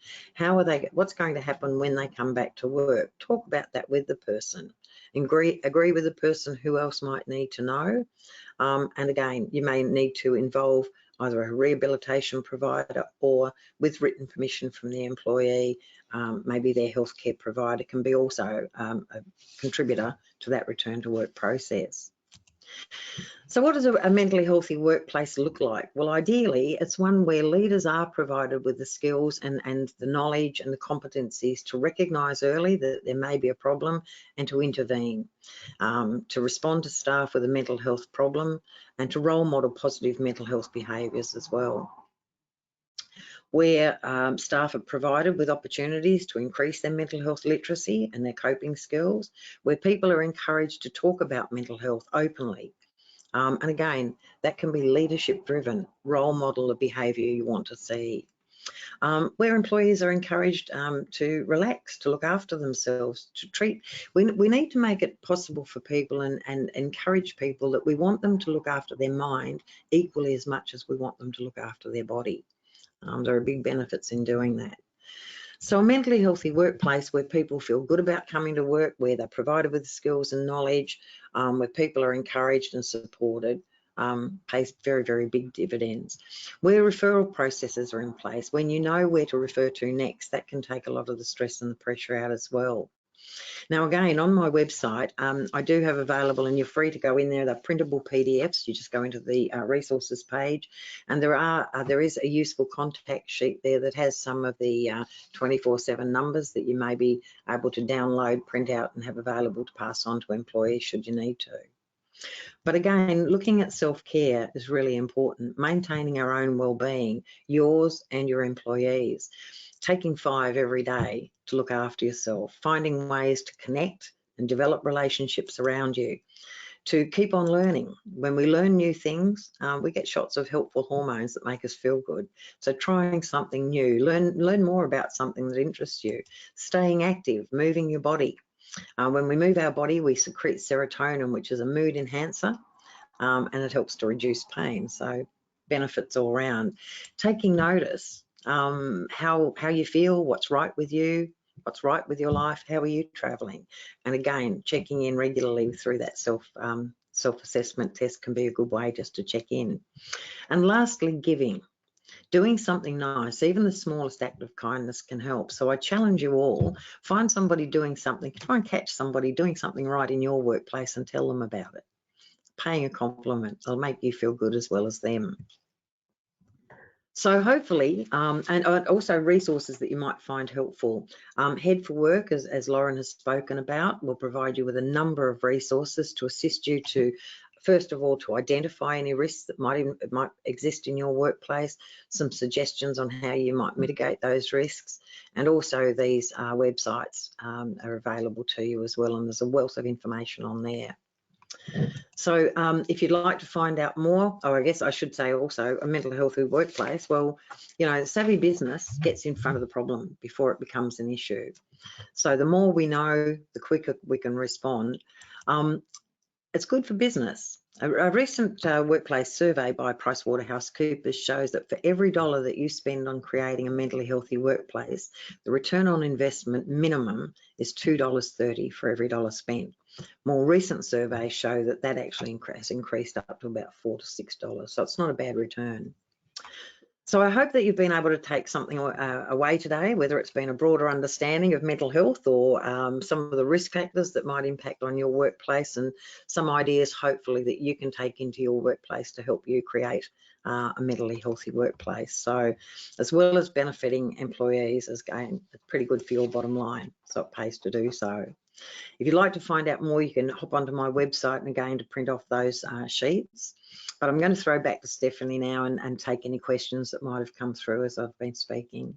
What's going to happen when they come back to work? Talk about that with the person. Agree with the person who else might need to know. And again, you may need to involve either a rehabilitation provider or, with written permission from the employee, maybe their healthcare provider can be also a contributor to that return to work process. So what does a mentally healthy workplace look like? Well, ideally, it's one where leaders are provided with the skills and the knowledge and the competencies to recognise early that there may be a problem and to intervene, to respond to staff with a mental health problem, and to role model positive mental health behaviours as well. Where staff are provided with opportunities to increase their mental health literacy and their coping skills, where people are encouraged to talk about mental health openly. And again, that can be leadership driven, role model of behaviour you want to see. Where employees are encouraged to relax, to look after themselves, to treat. We need to make it possible for people and encourage people that we want them to look after their mind equally as much as we want them to look after their body. There are big benefits in doing that. So a mentally healthy workplace where people feel good about coming to work, where they're provided with skills and knowledge, where people are encouraged and supported, pays very, very big dividends. Where referral processes are in place, when you know where to refer to next, that can take a lot of the stress and the pressure out as well. Now, again, on my website, I do have available, and you're free to go in there, the printable PDFs. You just go into the resources page, and there is a useful contact sheet there that has some of the 24/7 numbers that you may be able to download, print out, and have available to pass on to employees should you need to. But again, looking at self-care is really important. Maintaining our own well-being, yours and your employees. Taking 5 every day to look after yourself. Finding ways to connect and develop relationships around you. To keep on learning. When we learn new things, we get shots of helpful hormones that make us feel good. So trying something new, learn more about something that interests you. Staying active, moving your body. When we move our body, we secrete serotonin, which is a mood enhancer, and it helps to reduce pain. So benefits all around. Taking notice, how you feel, what's right with you, what's right with your life, how are you traveling? And again, checking in regularly through that self-assessment test can be a good way just to check in. And lastly, giving. Doing something nice, even the smallest act of kindness can help. So I challenge you all, find somebody doing something, try and catch somebody doing something right in your workplace and tell them about it. Paying a compliment, it'll make you feel good as well as them. So hopefully, and also resources that you might find helpful. Head for Work, as Lauren has spoken about, will provide you with a number of resources to assist you to, first of all, to identify any risks that might exist in your workplace, some suggestions on how you might mitigate those risks, and also these websites are available to you as well, and there's a wealth of information on there. So if you'd like to find out more, or I guess I should say also a mental health workplace, well, you know, savvy business gets in front of the problem before it becomes an issue. So the more we know, the quicker we can respond. It's good for business. A recent workplace survey by PricewaterhouseCoopers shows that for every $1 that you spend on creating a mentally healthy workplace, the return on investment minimum is $2.30 for every $1 spent. More recent surveys show that that actually has increased up to about $4 to $6. So it's not a bad return. So I hope that you've been able to take something away today, whether it's been a broader understanding of mental health or some of the risk factors that might impact on your workplace, and some ideas hopefully that you can take into your workplace to help you create a mentally healthy workplace. So as well as benefiting employees, as again, it's pretty good for your bottom line, so it pays to do so. If you'd like to find out more, you can hop onto my website and again to print off those sheets. But I'm going to throw back to Stephanie now and take any questions that might have come through as I've been speaking.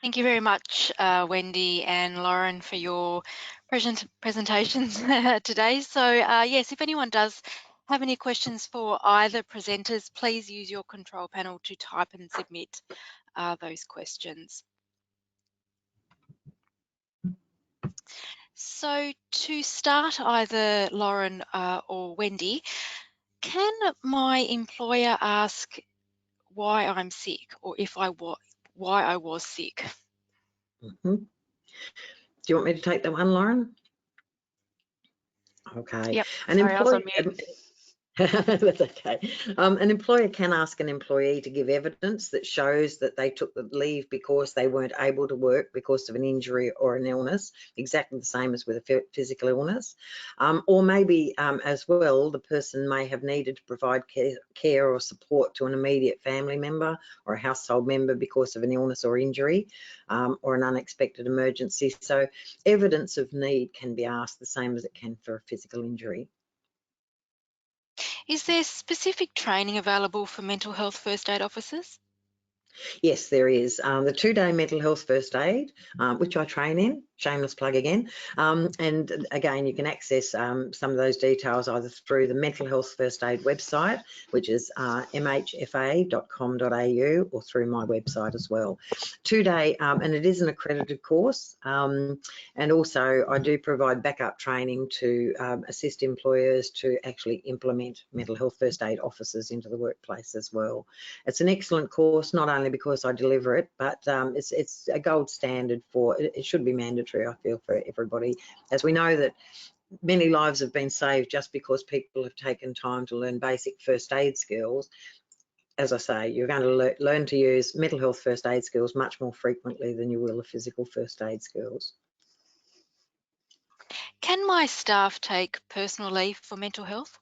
Thank you very much, Wendy and Lauren, for your presentations today. So yes, if anyone does have any questions for either presenters, please use your control panel to type and submit those questions. So to start, either Lauren or Wendy, can my employer ask why I'm sick, or why I was sick? Do you want me to take that one, Lauren? Okay. Yep. An Sorry, I was on employee. mute. That's okay. An employer can ask an employee to give evidence that shows that they took the leave because they weren't able to work because of an injury or an illness, exactly the same as with a physical illness. Or maybe as well, the person may have needed to provide care or support to an immediate family member or a household member because of an illness or injury or an unexpected emergency. So evidence of need can be asked the same as it can for a physical injury. Is there specific training available for mental health first aid officers? Yes, there is. The 2-day mental health first aid, which I train in, shameless plug again. And again, you can access some of those details either through the mental health first aid website, which is mhfa.com.au, or through my website as well. 2-day, and it is an accredited course. And also I do provide backup training to assist employers to actually implement mental health first aid officers into the workplace as well. It's an excellent course, not only because I deliver it, but it's a gold standard for, it should be mandatory, I feel, for everybody, as we know that many lives have been saved just because people have taken time to learn basic first aid skills. As I say, you're going to learn to use mental health first aid skills much more frequently than you will the physical first aid skills. Can my staff take personal leave for mental health?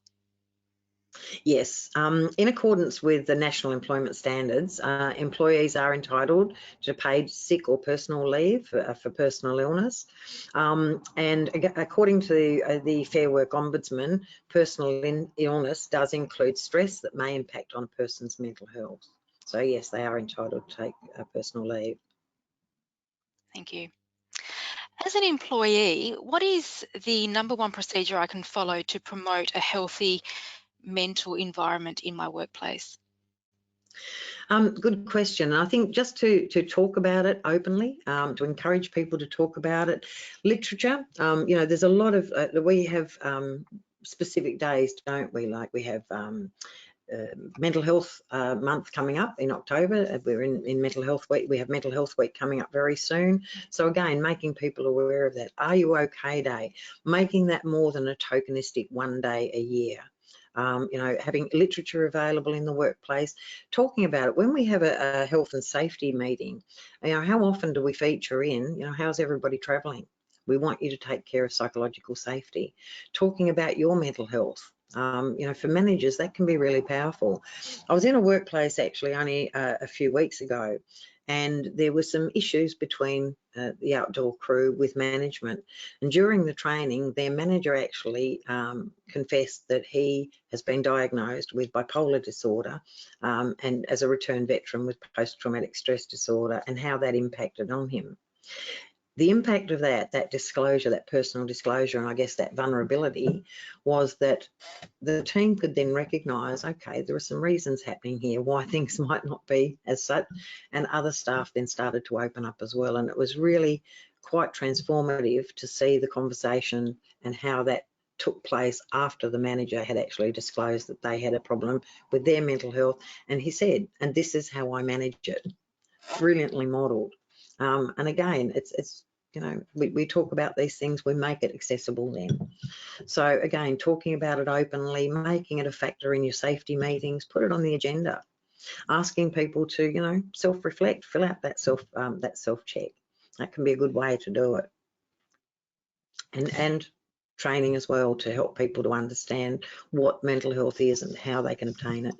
Yes, in accordance with the National Employment Standards, employees are entitled to paid sick or personal leave for personal illness. And according to the Fair Work Ombudsman, personal illness does include stress that may impact on a person's mental health. So yes, they are entitled to take personal leave. Thank you. As an employee, what is the #1 procedure I can follow to promote a healthy mental environment in my workplace? Good question. And I think just to talk about it openly, to encourage people to talk about it. Literature, you know, there's a lot of, we have specific days, don't we? Like we have mental health month coming up in October. We're in Mental Health Week. We have Mental Health Week coming up very soon. So again, making people aware of that. Are You OK Day? Making that more than a tokenistic one day a year. You know, having literature available in the workplace, talking about it. When we have a health and safety meeting, you know, how often do we feature in, you know, how's everybody travelling? We want you to take care of psychological safety. Talking about your mental health. You know, for managers, that can be really powerful. I was in a workplace actually only a few weeks ago, and there were some issues between the outdoor crew with management. And during the training, their manager actually confessed that he has been diagnosed with bipolar disorder and as a returned veteran with post-traumatic stress disorder, and how that impacted on him. The impact of that disclosure, that personal disclosure, and I guess that vulnerability, was that the team could then recognise, okay, there are some reasons happening here why things might not be as such, and other staff then started to open up as well. And it was really quite transformative to see the conversation and how that took place after the manager had actually disclosed that they had a problem with their mental health. And he said, and this is how I manage it. Brilliantly modelled. And again, it's you know, we talk about these things, we make it accessible then. So again, talking about it openly, making it a factor in your safety meetings, put it on the agenda, asking people to, you know, self-reflect, fill out that self-check. That can be a good way to do it. And training as well to help people to understand what mental health is and how they can obtain it.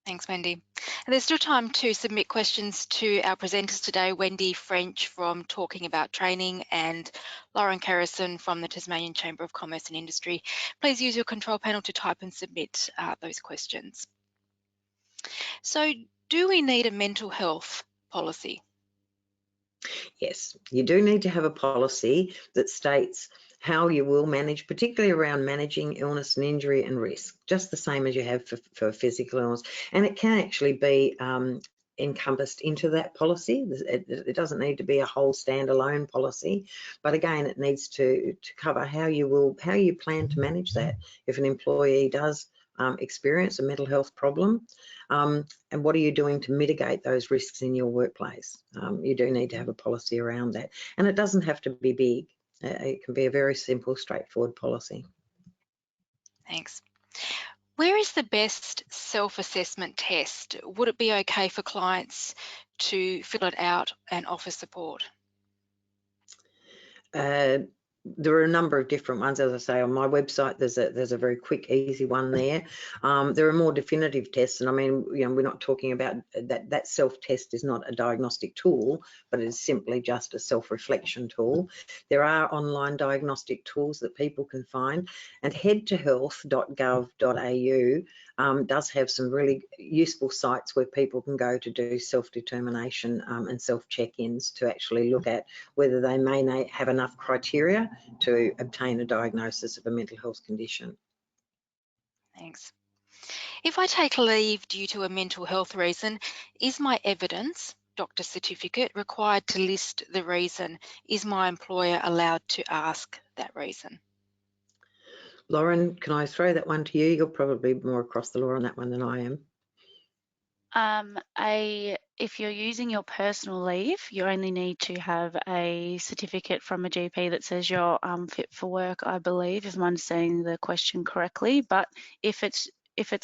Thanks, Wendy. And there's still time to submit questions to our presenters today, Wendy French from Talking About Training and Lauren Kerrison from the Tasmanian Chamber of Commerce and Industry. Please use your control panel to type and submit those questions. So, do we need a mental health policy? Yes, you do need to have a policy that states how you will manage, particularly around managing illness and injury and risk, just the same as you have for physical illness. And it can actually be encompassed into that policy. It doesn't need to be a whole standalone policy, but again, it needs to cover how you plan to manage that if an employee does experience a mental health problem, and what are you doing to mitigate those risks in your workplace. You do need to have a policy around that, and it doesn't have to be big. It can be a very simple, straightforward policy. Thanks. Where is the best self-assessment test? Would it be okay for clients to fill it out and offer support? There are a number of different ones. As I say, on my website, there's a very quick, easy one there. There are more definitive tests, and I mean, you know, we're not talking about that self-test is not a diagnostic tool, but it is simply just a self-reflection tool. There are online diagnostic tools that people can find, and headtohealth.gov.au does have some really useful sites where people can go to do self-determination and self-check-ins to actually look at whether they may have enough criteria to obtain a diagnosis of a mental health condition. Thanks. If I take leave due to a mental health reason, is my evidence, doctor's certificate, required to list the reason? Is my employer allowed to ask that reason? Lauren, can I throw that one to you? You're probably more across the law on that one than I am. If you're using your personal leave, you only need to have a certificate from a GP that says you're fit for work, I believe, if I'm understanding the question correctly. But if it's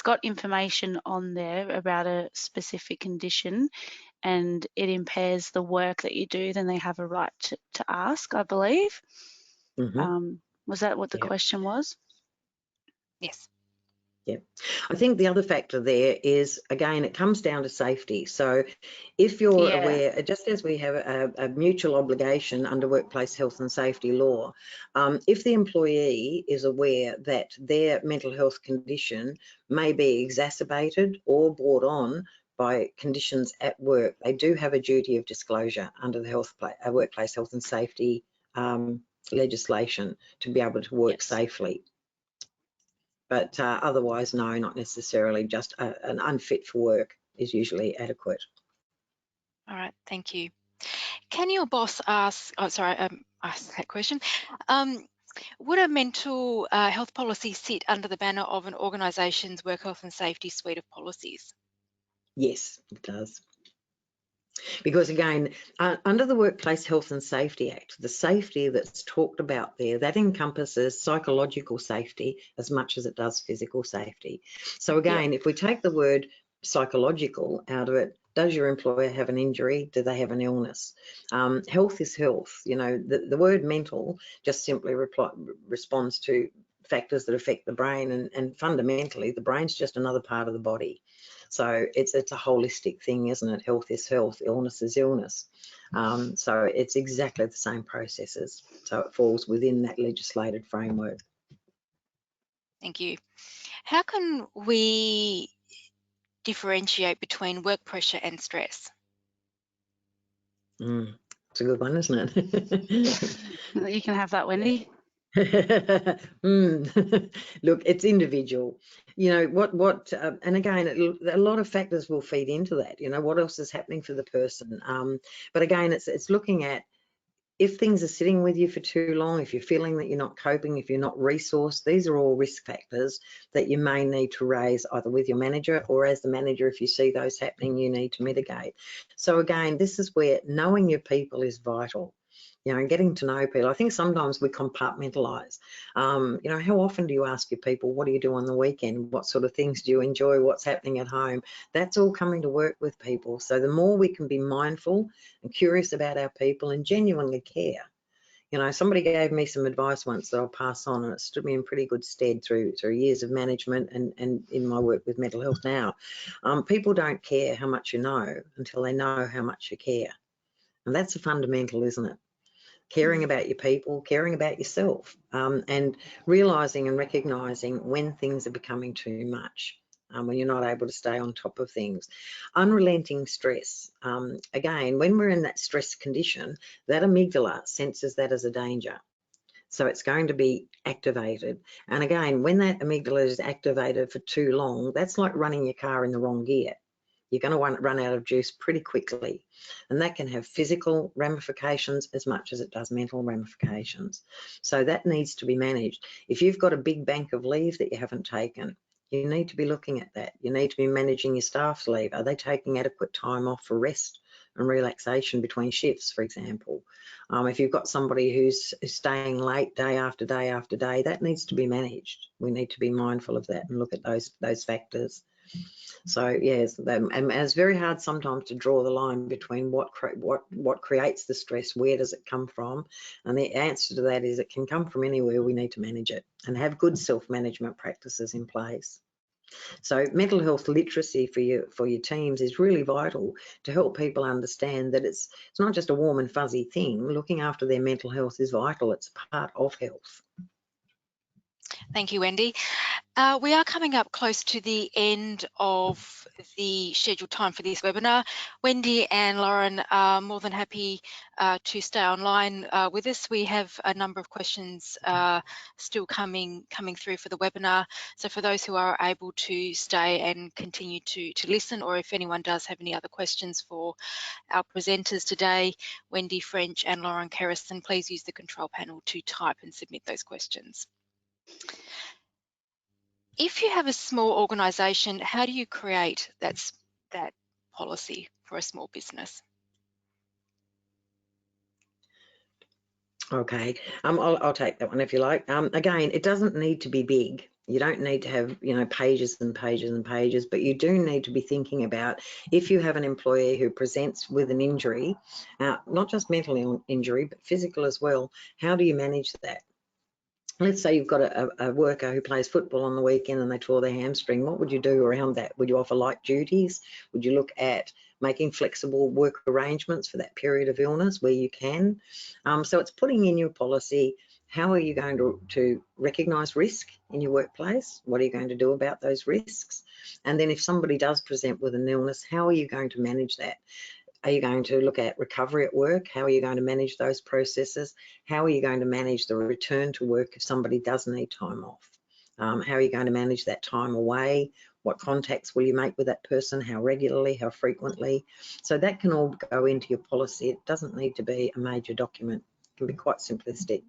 got information on there about a specific condition and it impairs the work that you do, then they have a right to ask, I believe. Was that what the question was? Yes. Yeah, I think the other factor there is, again, it comes down to safety. So if you're aware, just as we have a mutual obligation under workplace health and safety law, if the employee is aware that their mental health condition may be exacerbated or brought on by conditions at work, they do have a duty of disclosure under the workplace health and safety legislation to be able to work safely. But otherwise, no, not necessarily. Just an unfit for work is usually adequate. All right, thank you. Can your boss ask, ask that question, Would a mental health policy sit under the banner of an organisation's work health and safety suite of policies? Yes, it does. Because again, under the Workplace Health and Safety Act, the safety that's talked about there, that encompasses psychological safety as much as it does physical safety. So again, if we take the word psychological out of it, does your employer have an injury? Do they have an illness? Health is health. You know, the word mental just simply responds to factors that affect the brain, and fundamentally the brain's just another part of the body. So it's a holistic thing, isn't it? Health is health, illness is illness. So it's exactly the same processes. So it falls within that legislated framework. Thank you. How can we differentiate between work pressure and stress? It's a good one, isn't it? You can have that, Wendy. Look, it's individual. You know and again, a lot of factors will feed into that. You know, what else is happening for the person. But again, it's looking at, if things are sitting with you for too long, if you're feeling that you're not coping, if you're not resourced, these are all risk factors that you may need to raise either with your manager, or as the manager, if you see those happening, you need to mitigate. So again, this is where knowing your people is vital. You know, and getting to know people. I think sometimes we compartmentalise. You know, how often do you ask your people, what do you do on the weekend? What sort of things do you enjoy? What's happening at home? That's all coming to work with people. So the more we can be mindful and curious about our people and genuinely care. You know, somebody gave me some advice once that I'll pass on, and it stood me in pretty good stead through years of management and in my work with mental health now. People don't care how much you know until they know how much you care. And that's a fundamental, isn't it? Caring about your people, caring about yourself, and realising and recognising when things are becoming too much, when you're not able to stay on top of things. Unrelenting stress. Again, when we're in that stress condition, that amygdala senses that as a danger. So it's going to be activated. And again, when that amygdala is activated for too long, that's like running your car in the wrong gear. You're going to run out of juice pretty quickly. And that can have physical ramifications as much as it does mental ramifications. So that needs to be managed. If you've got a big bank of leave that you haven't taken, you need to be looking at that. You need to be managing your staff's leave. Are they taking adequate time off for rest and relaxation between shifts, for example? If you've got somebody who's staying late day after day after day, that needs to be managed. We need to be mindful of that and look at those factors. So yes, and it's very hard sometimes to draw the line between what creates the stress, where does it come from, and the answer to that is it can come from anywhere. We need to manage it and have good self-management practices in place. So mental health literacy for your teams is really vital to help people understand that it's not just a warm and fuzzy thing. Looking after their mental health is vital. It's part of health. Thank you, Wendy. We are coming up close to the end of the scheduled time for this webinar. Wendy and Lauren are more than happy to stay online with us. We have a number of questions still coming through for the webinar. So for those who are able to stay and continue to listen, or if anyone does have any other questions for our presenters today, Wendy French and Lauren Kerrison, please use the control panel to type and submit those questions. If you have a small organisation, how do you create that policy for a small business? Okay, I'll take that one if you like. Again, it doesn't need to be big. You don't need to have, you know, pages and pages and pages, but you do need to be thinking about, if you have an employee who presents with an injury, not just mental injury, but physical as well, how do you manage that? Let's say you've got a worker who plays football on the weekend and they tore their hamstring. What would you do around that? Would you offer light duties? Would you look at making flexible work arrangements for that period of illness where you can? So it's putting in your policy, how are you going to recognise risk in your workplace? What are you going to do about those risks? And then if somebody does present with an illness, how are you going to manage that? Are you going to look at recovery at work? How are you going to manage those processes? How are you going to manage the return to work if somebody does need time off? How are you going to manage that time away? What contacts will you make with that person? How regularly, how frequently? So that can all go into your policy. It doesn't need to be a major document. It can be quite simplistic.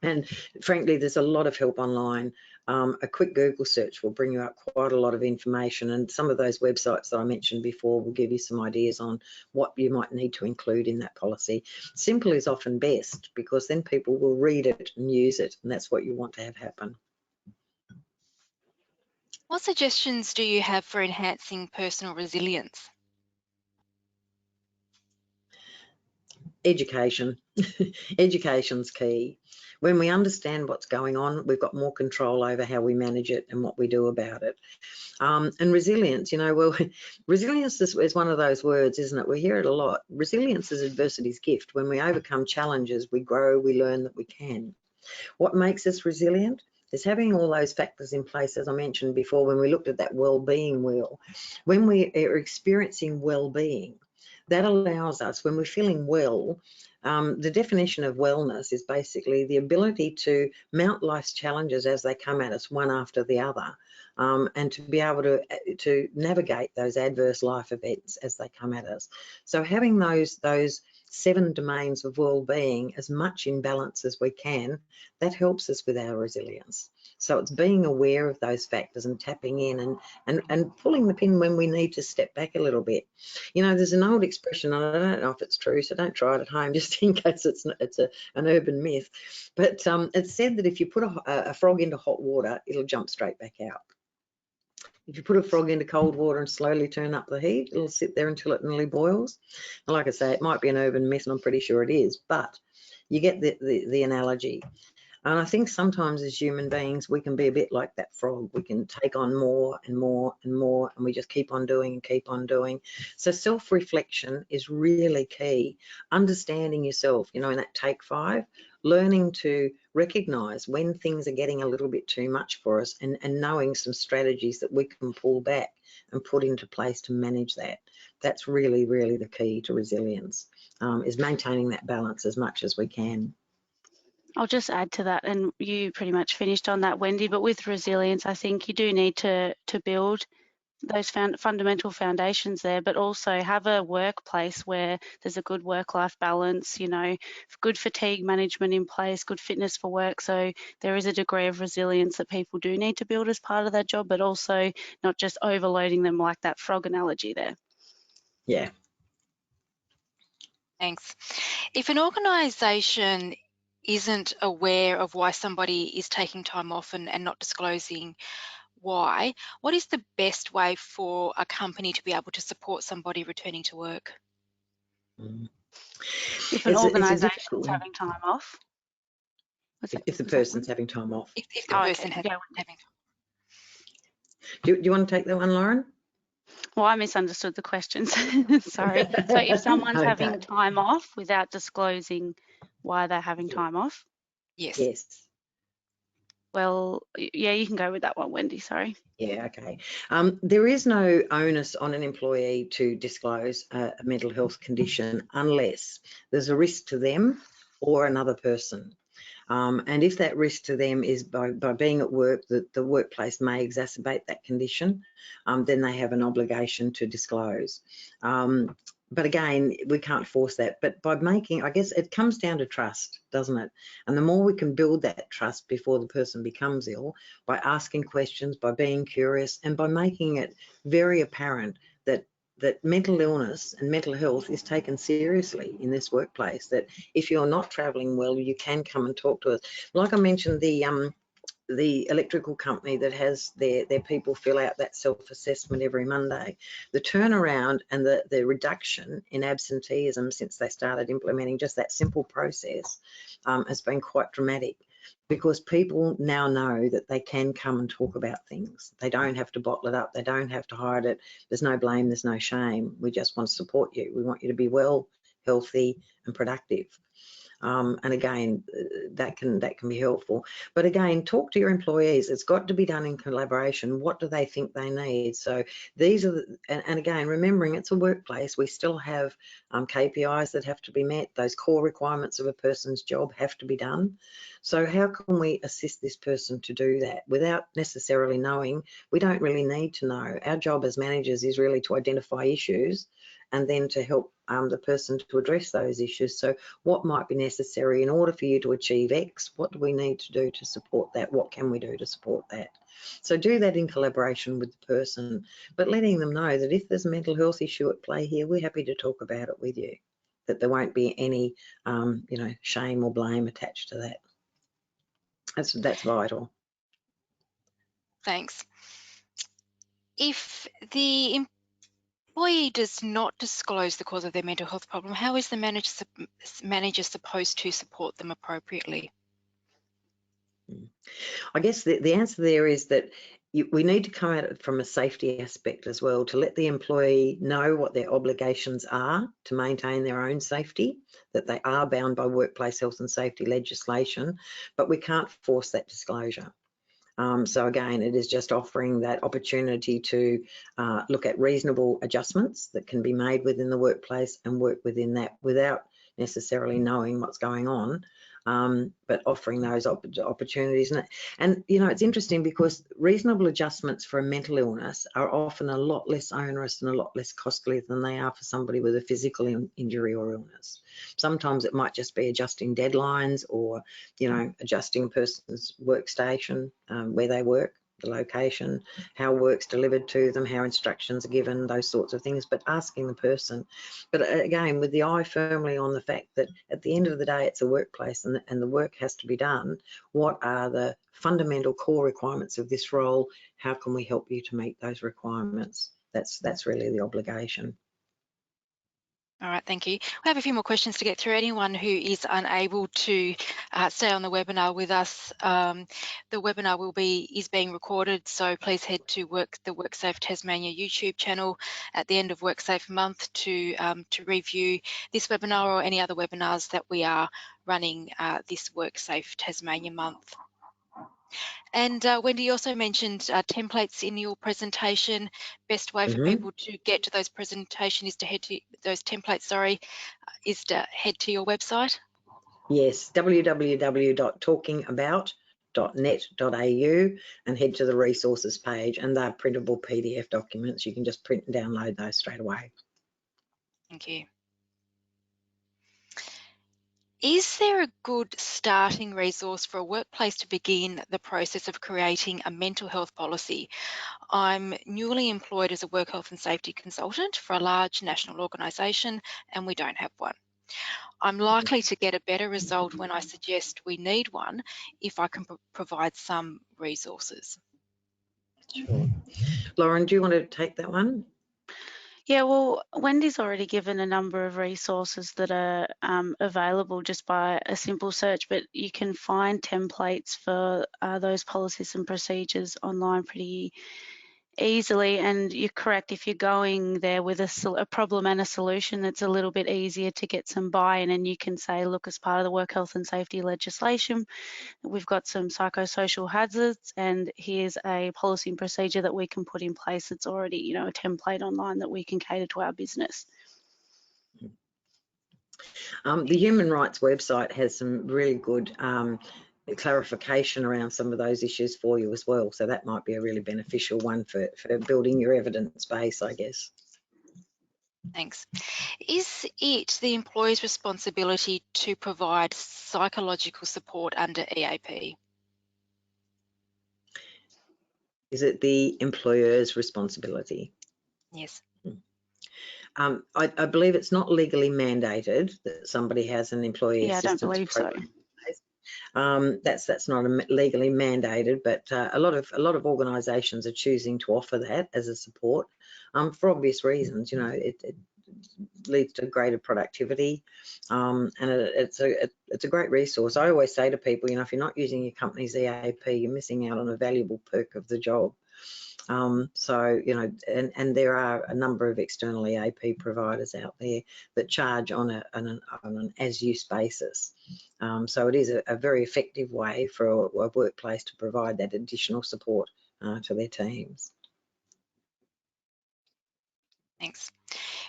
And frankly, there's a lot of help online. A quick Google search will bring you up quite a lot of information, and some of those websites that I mentioned before will give you some ideas on what you might need to include in that policy. Simple is often best, because then people will read it and use it, and that's what you want to have happen. What suggestions do you have for enhancing personal resilience? Education. Education's key. When we understand what's going on, we've got more control over how we manage it and what we do about it. And resilience, you know, well, resilience is one of those words, isn't it? We hear it a lot. Resilience is adversity's gift. When we overcome challenges, we grow, we learn that we can. What makes us resilient is having all those factors in place, as I mentioned before, when we looked at that well-being wheel. When we are experiencing well-being, that allows us, when we're feeling well, the definition of wellness is basically the ability to mount life's challenges as they come at us, one after the other, and to be able to navigate those adverse life events as they come at us. So having those 7 domains of well-being as much in balance as we can, that helps us with our resilience. So it's being aware of those factors and tapping in and pulling the pin when we need to step back a little bit. You know, there's an old expression, and I don't know if it's true, so don't try it at home, just in case it's an urban myth. But it's said that if you put a frog into hot water, it'll jump straight back out. If you put a frog into cold water and slowly turn up the heat, it'll sit there until it nearly boils. And like I say, it might be an urban myth, and I'm pretty sure it is, but you get the analogy. And I think sometimes as human beings, we can be a bit like that frog. We can take on more and more and more, and we just keep on doing and keep on doing. So self-reflection is really key. Understanding yourself, you know, in that take 5, learning to recognize when things are getting a little bit too much for us, and knowing some strategies that we can pull back and put into place to manage that. That's really, really the key to resilience, is maintaining that balance as much as we can. I'll just add to that, and you pretty much finished on that, Wendy, but with resilience, I think you do need to build those fundamental foundations there, but also have a workplace where there's a good work-life balance, you know, good fatigue management in place, good fitness for work. So there is a degree of resilience that people do need to build as part of their job, but also not just overloading them like that frog analogy there. Yeah. Thanks. If an organisation isn't aware of why somebody is taking time off and not disclosing why, what is the best way for a company to be able to support somebody returning to work? If an organisation is having time off? If the person's having time off. If the person having Do you want to take that one, Lauren? Well, I misunderstood the questions. Sorry. So if someone's having time off without disclosing why they're having time off? Yes. Yes. Well, yeah, you can go with that one, Wendy, sorry. Yeah, okay. There is no onus on an employee to disclose a mental health condition unless there's a risk to them or another person. And if that risk to them is by being at work, the workplace may exacerbate that condition, then they have an obligation to disclose. But again, we can't force that. But by making, I guess it comes down to trust, doesn't it? And the more we can build that trust before the person becomes ill, by asking questions, by being curious, and by making it very apparent that mental illness and mental health is taken seriously in this workplace, that if you're not traveling well, you can come and talk to us. Like I mentioned, the electrical company that has their people fill out that self-assessment every Monday, the turnaround and the reduction in absenteeism since they started implementing just that simple process has been quite dramatic, because people now know that they can come and talk about things. They don't have to bottle it up. They don't have to hide it. There's no blame. There's no shame. We just want to support you. We want you to be well, healthy, and productive. And again, that can be helpful. But again, talk to your employees. It's got to be done in collaboration. What do they think they need? So these are, and again, remembering it's a workplace, we still have KPIs that have to be met. Those core requirements of a person's job have to be done. So how can we assist this person to do that without necessarily knowing? We don't really need to know. Our job as managers is really to identify issues and then to help the person to address those issues. So what might be necessary in order for you to achieve X? What do we need to do to support that? What can we do to support that? So do that in collaboration with the person, but letting them know that if there's a mental health issue at play here, we're happy to talk about it with you, that there won't be any you know, shame or blame attached to that. That's vital. Thanks. If the employee does not disclose the cause of their mental health problem, how is the manager supposed to support them appropriately? I guess the answer there is that we need to come at it from a safety aspect as well, to let the employee know what their obligations are to maintain their own safety, that they are bound by workplace health and safety legislation, but we can't force that disclosure. So again, it is just offering that opportunity to look at reasonable adjustments that can be made within the workplace and work within that without necessarily knowing what's going on, but offering those opportunities. And you know, it's interesting because reasonable adjustments for a mental illness are often a lot less onerous and a lot less costly than they are for somebody with a physical injury or illness. Sometimes it might just be adjusting deadlines, or you know, adjusting a person's workstation, where they work, the location, how work's delivered to them, how instructions are given, those sorts of things, but asking the person. But again, with the eye firmly on the fact that at the end of the day, it's a workplace and the work has to be done. What are the fundamental core requirements of this role? How can we help you to meet those requirements? That's really the obligation. All right, thank you. We have a few more questions to get through. Anyone who is unable to stay on the webinar with us, the webinar is being recorded, so please head to the WorkSafe Tasmania YouTube channel at the end of WorkSafe month to review this webinar or any other webinars that we are running this WorkSafe Tasmania month. And Wendy, you also mentioned templates in your presentation. Best way for people to get to those presentation is to head to those templates, is to head to your website? Yes, www.talkingabout.net.au and head to the resources page, and they're printable PDF documents. You can just print and download those straight away. Thank you. Is there a good starting resource for a workplace to begin the process of creating a mental health policy? I'm newly employed as a work health and safety consultant for a large national organisation, and we don't have one. I'm likely to get a better result when I suggest we need one if I can provide some resources. Sure. Lauren, do you want to take that one? Yeah, well, Wendy's already given a number of resources that are available just by a simple search, but you can find templates for those policies and procedures online pretty easily. And you're correct, if you're going there with a problem and a solution, it's a little bit easier to get some buy-in, and you can say, look, as part of the work health and safety legislation, we've got some psychosocial hazards, and here's a policy and procedure that we can put in place. It's already, you know, a template online that we can cater to our business. The Human Rights website has some really good clarification around some of those issues for you as well. So that might be a really beneficial one for building your evidence base, I guess. Thanks. Is it the employer's responsibility to provide psychological support under EAP? Is it the employer's responsibility? Yes. I believe it's not legally mandated that somebody has an employee assistance program. That's not legally mandated, but a lot of organisations are choosing to offer that as a support for obvious reasons. You know, it leads to greater productivity, and it's a great resource. I always say to people, you know, if you're not using your company's EAP, you're missing out on a valuable perk of the job. So, you know, and there are a number of external EAP providers out there that charge on an as-use basis. So it is a very effective way for a workplace to provide that additional support to their teams. Thanks.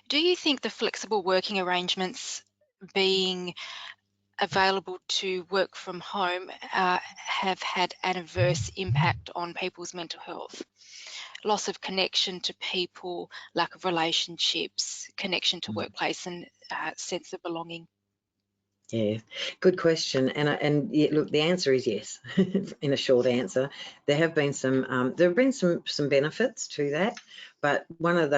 Do you think the flexible working arrangements being available to work from home have had an adverse impact on people's mental health? loss of connection to people, lack of relationships, connection to workplace, and sense of belonging? Yeah, good question. And yeah, look, the answer is yes. In a short answer, there have been some benefits to that, but some of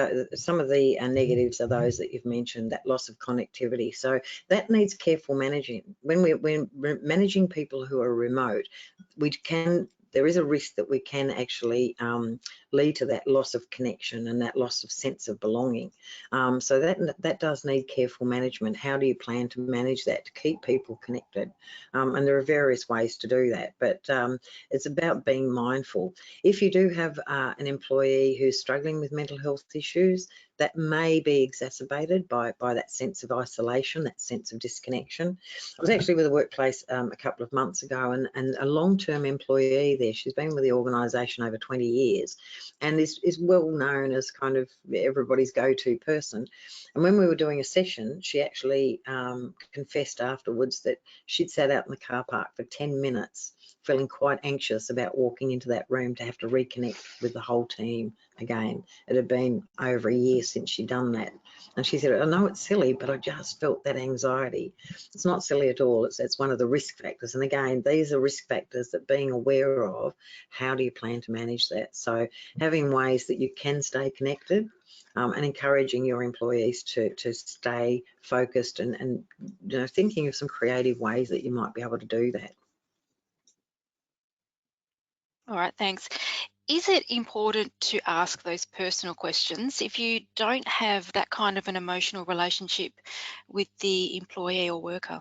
the negatives are those that you've mentioned, that loss of connectivity. So that needs careful managing. When we're managing people who are remote, there is a risk that we can actually lead to that loss of connection and that loss of sense of belonging. So that does need careful management. How do you plan to manage that to keep people connected? And there are various ways to do that, but it's about being mindful. If you do have an employee who's struggling with mental health issues, that may be exacerbated by that sense of isolation, that sense of disconnection. I was actually with a workplace a couple of months ago, and a long-term employee there, she's been with the organisation over 20 years and is well known as kind of everybody's go-to person. And when we were doing a session, she actually confessed afterwards that she'd sat out in the car park for 10 minutes feeling quite anxious about walking into that room to have to reconnect with the whole team again. It had been over a year since she'd done that. And she said, I know it's silly, but I just felt that anxiety. It's not silly at all. It's one of the risk factors. And again, these are risk factors that being aware of, how do you plan to manage that? So having ways that you can stay connected and encouraging your employees to stay focused and thinking of some creative ways that you might be able to do that. All right, thanks. Is it important to ask those personal questions if you don't have that kind of an emotional relationship with the employee or worker?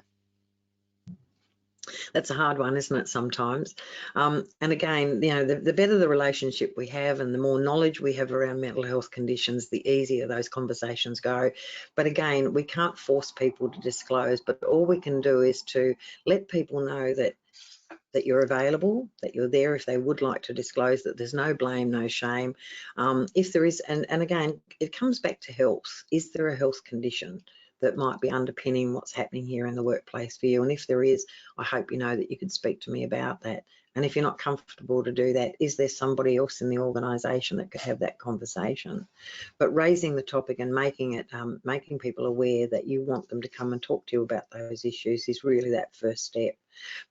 That's a hard one, isn't it, sometimes? And again, the better the relationship we have and the more knowledge we have around mental health conditions, the easier those conversations go. But again, we can't force people to disclose, but all we can do is to let people know that you're available, that you're there if they would like to disclose, that there's no blame, no shame. If there is, and again, it comes back to health. Is there a health condition that might be underpinning what's happening here in the workplace for you? And if there is, I hope you know that you could speak to me about that. And if you're not comfortable to do that, is there somebody else in the organisation that could have that conversation? But raising the topic and making people aware that you want them to come and talk to you about those issues is really that first step.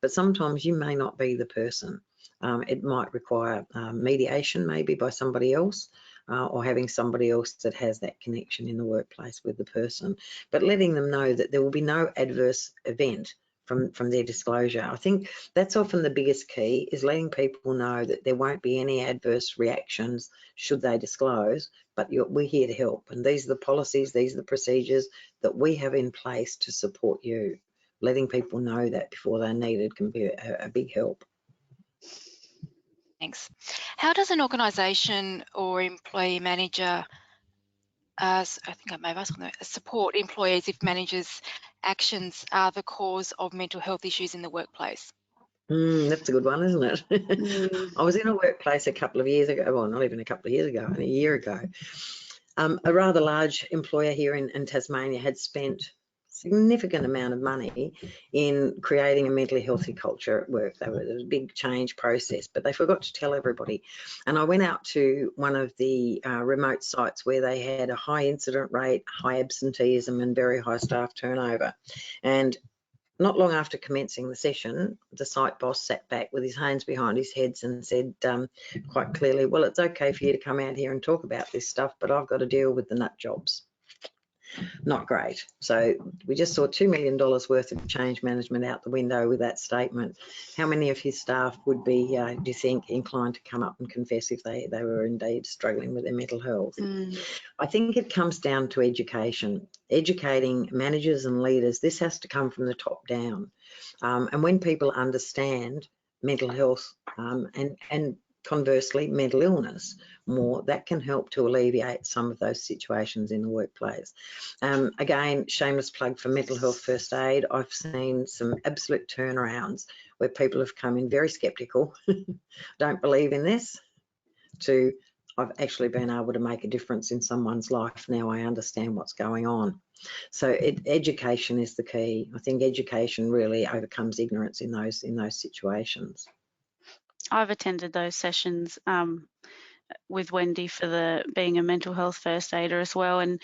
But sometimes you may not be the person. It might require mediation maybe by somebody else or having somebody else that has that connection in the workplace with the person. But letting them know that there will be no adverse event from their disclosure. I think that's often the biggest key, is letting people know that there won't be any adverse reactions should they disclose, but we're here to help. And these are the policies, these are the procedures that we have in place to support you. Letting people know that before they're needed can be a big help. Thanks. How does an organisation or employee manager, I think I may have asked that, support employees if managers' actions are the cause of mental health issues in the workplace? That's a good one, isn't it? I was in a workplace a couple of years ago, well, not even a couple of years ago, a year ago. A rather large employer here in Tasmania had spent significant amount of money in creating a mentally healthy culture at work. There was a big change process, but they forgot to tell everybody. And I went out to one of the remote sites where they had a high incident rate, high absenteeism and very high staff turnover. And not long after commencing the session, the site boss sat back with his hands behind his heads and said quite clearly, well, it's okay for you to come out here and talk about this stuff, but I've got to deal with the nut jobs. Not great. So we just saw $2 million worth of change management out the window with that statement. How many of his staff would be, do you think, inclined to come up and confess if they were indeed struggling with their mental health? I think it comes down to education, educating managers and leaders. This has to come from the top down. And when people understand mental health and conversely mental illness more, that can help to alleviate some of those situations in the workplace. Again, shameless plug for mental health first aid. I've seen some absolute turnarounds where people have come in very skeptical, don't believe in this, to I've actually been able to make a difference in someone's life. Now I understand what's going on. So education is the key. I think education really overcomes ignorance in those situations. I've attended those sessions with Wendy for being a mental health first aider as well. And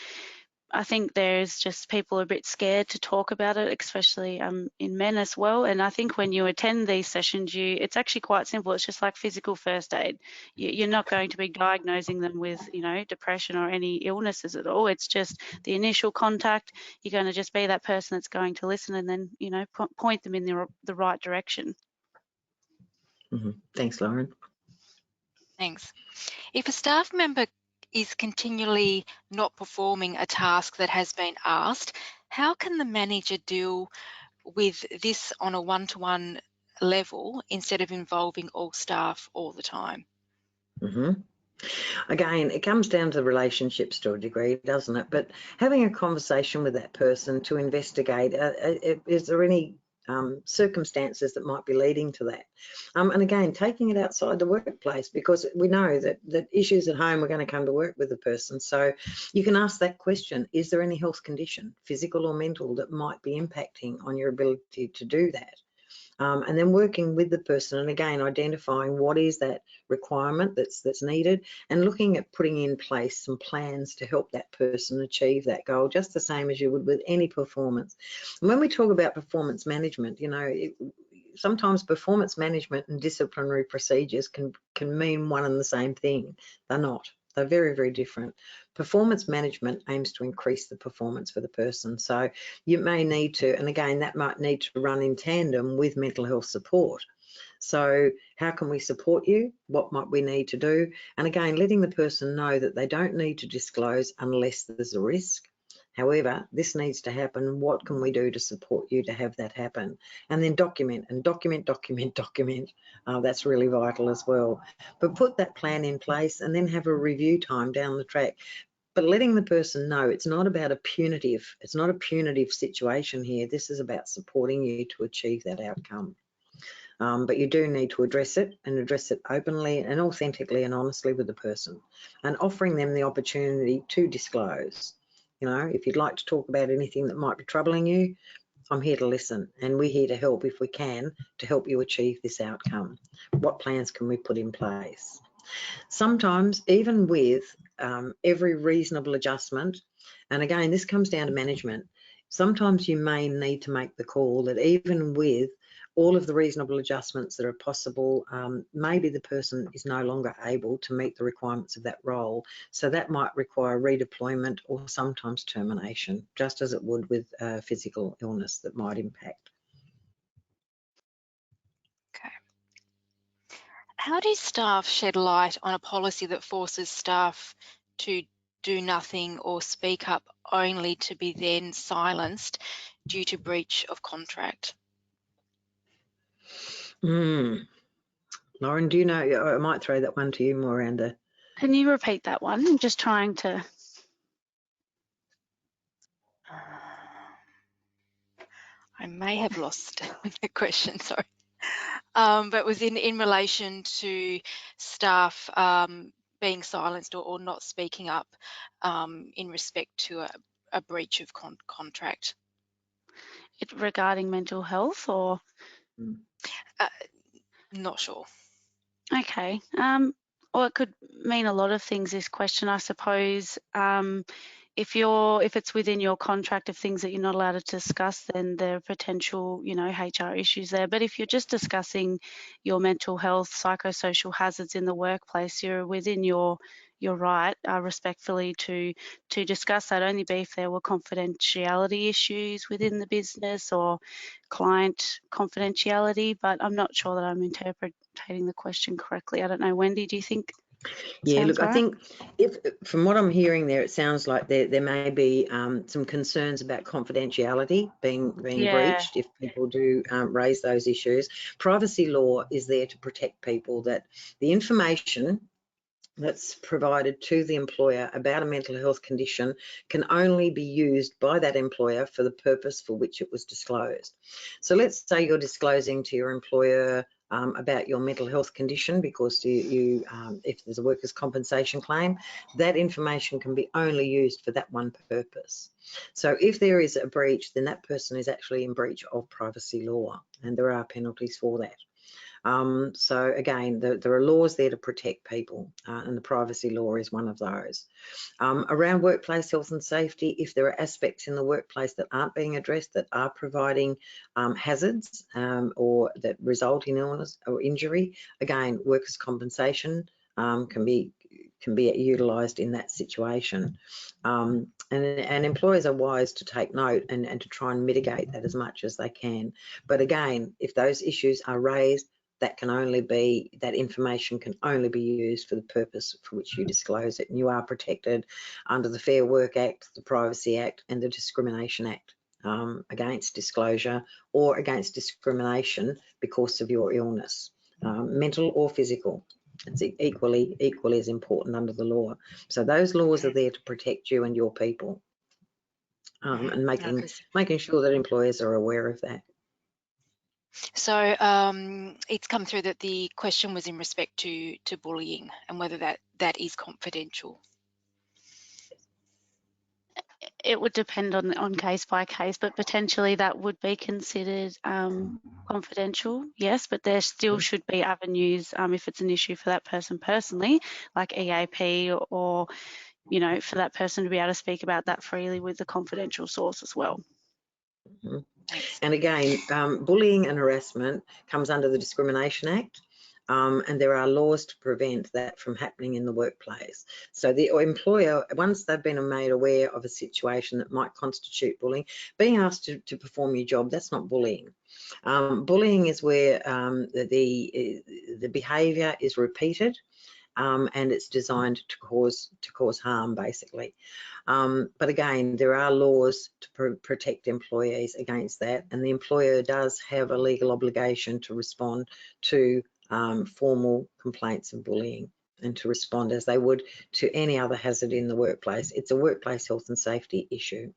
I think there's just people a bit scared to talk about it, especially in men as well. And I think when you attend these sessions, it's actually quite simple. It's just like physical first aid. You're not going to be diagnosing them with, depression or any illnesses at all. It's just the initial contact. You're going to just be that person that's going to listen and then, point them in the right direction. Thanks, Lauren. Thanks. If a staff member is continually not performing a task that has been asked, how can the manager deal with this on a one-to-one level instead of involving all staff all the time? Again, it comes down to relationships to a degree, doesn't it? But having a conversation with that person to investigate, is there any circumstances that might be leading to that? And again, taking it outside the workplace, because we know that issues at home are going to come to work with the person. So you can ask that question, is there any health condition, physical or mental, that might be impacting on your ability to do that? And then working with the person, and again, identifying what is that requirement that's needed, and looking at putting in place some plans to help that person achieve that goal, just the same as you would with any performance. And when we talk about performance management, sometimes performance management and disciplinary procedures can mean one and the same thing. They're not. They're very, very different. Performance management aims to increase the performance for the person. So you may need to, and again, that might need to run in tandem with mental health support. So how can we support you? What might we need to do? And again, letting the person know that they don't need to disclose unless there's a risk. However, this needs to happen. What can we do to support you to have that happen? And then document. That's really vital as well. But put that plan in place and then have a review time down the track. But letting the person know it's not about it's not a punitive situation here. This is about supporting you to achieve that outcome. But you do need to address it, and address it openly and authentically and honestly with the person, and offering them the opportunity to disclose. If you'd like to talk about anything that might be troubling you, I'm here to listen, and we're here to help if we can, to help you achieve this outcome. What plans can we put in place? Sometimes, even with every reasonable adjustment, and again, this comes down to management, sometimes you may need to make the call that even with all of the reasonable adjustments that are possible, maybe the person is no longer able to meet the requirements of that role. So that might require redeployment or sometimes termination, just as it would with physical illness that might impact. Okay. How do staff shed light on a policy that forces staff to do nothing or speak up only to be then silenced due to breach of contract? Lauren, do you know, I might throw that one to you, Miranda. Can you repeat that one? I'm just trying to... I may have lost the question, sorry. But it was in relation to staff being silenced or not speaking up in respect to a breach of contract. Regarding mental health, or? Not sure. Okay. Well, it could mean a lot of things, this question, I suppose. If it's within your contract of things that you're not allowed to discuss, then there are potential, HR issues there. But if you're just discussing your mental health, psychosocial hazards in the workplace, you're within your right, respectfully, to discuss that. Only be if there were confidentiality issues within the business or client confidentiality. But I'm not sure that I'm interpreting the question correctly. I don't know, Wendy, do you think? Yeah, look, right? I think from what I'm hearing there, it sounds like there may be some concerns about confidentiality being breached if people do raise those issues. Privacy law is there to protect people, that the information that's provided to the employer about a mental health condition can only be used by that employer for the purpose for which it was disclosed. So let's say you're disclosing to your employer about your mental health condition because if there's a workers' compensation claim, that information can be only used for that one purpose. So if there is a breach, then that person is actually in breach of privacy law, and there are penalties for that. So again, there are laws there to protect people, and the privacy law is one of those. Around workplace health and safety, if there are aspects in the workplace that aren't being addressed, that are providing hazards or that result in illness or injury, again, workers' compensation can be utilised in that situation. And employers are wise to take note and to try and mitigate that as much as they can. But again, if those issues are raised, that information can only be used for the purpose for which you disclose it. And you are protected under the Fair Work Act, the Privacy Act, and the Discrimination Act against disclosure or against discrimination because of your illness, mental or physical. It's equally as important under the law. So those laws are there to protect you and your people, and making sure that employers are aware of that. So it's come through that the question was in respect to bullying and whether that is confidential. It would depend on case by case, but potentially that would be considered confidential, yes, but there still should be avenues if it's an issue for that person personally, like EAP or, you know, for that person to be able to speak about that freely with the confidential source as well. Mm-hmm. And again, bullying and harassment comes under the Discrimination Act. And there are laws to prevent that from happening in the workplace. So the employer, once they've been made aware of a situation that might constitute bullying, being asked to perform your job, that's not bullying. Bullying is where the behaviour is repeated, and it's designed to cause harm, basically. But again, there are laws to protect employees against that, and the employer does have a legal obligation to respond to formal complaints of bullying and to respond as they would to any other hazard in the workplace. It's a workplace health and safety issue.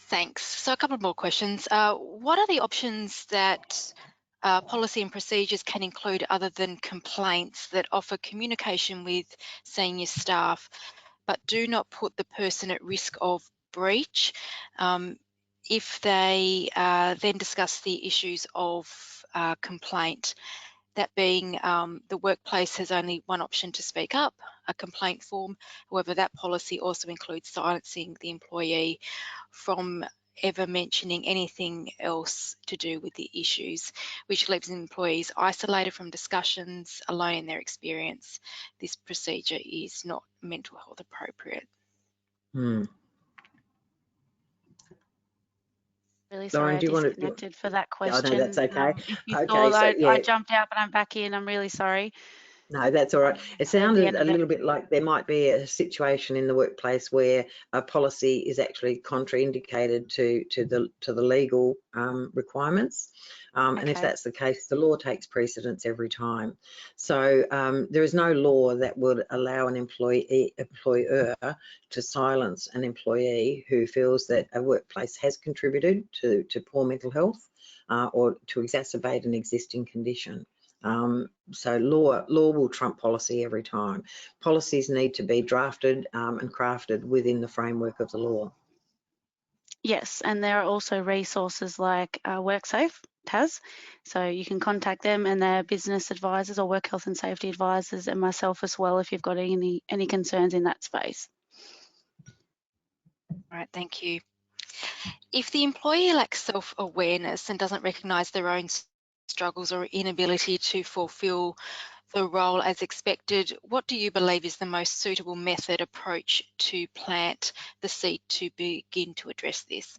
Thanks. So a couple more questions. What are the options that policy and procedures can include other than complaints that offer communication with senior staff but do not put the person at risk of breach if they then discuss the issues of complaint? That being the workplace has only one option to speak up, a complaint form. However, that policy also includes silencing the employee from ever mentioning anything else to do with the issues, which leaves employees isolated from discussions, alone in their experience. This procedure is not mental health appropriate. Really sorry, Lauren, I disconnected for that question. Oh, no, that's okay. If you Okay, thought so, yeah. I jumped out, but I'm back in. I'm really sorry. No, that's all right. It sounded a little bit like there might be a situation in the workplace where a policy is actually contraindicated to the legal requirements. And if that's the case, the law takes precedence every time. So there is no law that would allow an employer to silence an employee who feels that a workplace has contributed to poor mental health or to exacerbate an existing condition. So law will trump policy every time. Policies need to be drafted and crafted within the framework of the law. Yes, and there are also resources like WorkSafe, TAS, so you can contact them and their business advisors or work health and safety advisors and myself as well if you've got any concerns in that space. All right, thank you. If the employee lacks self-awareness and doesn't recognise their own struggles or inability to fulfil the role as expected, what do you believe is the most suitable method approach to plant the seed to begin to address this?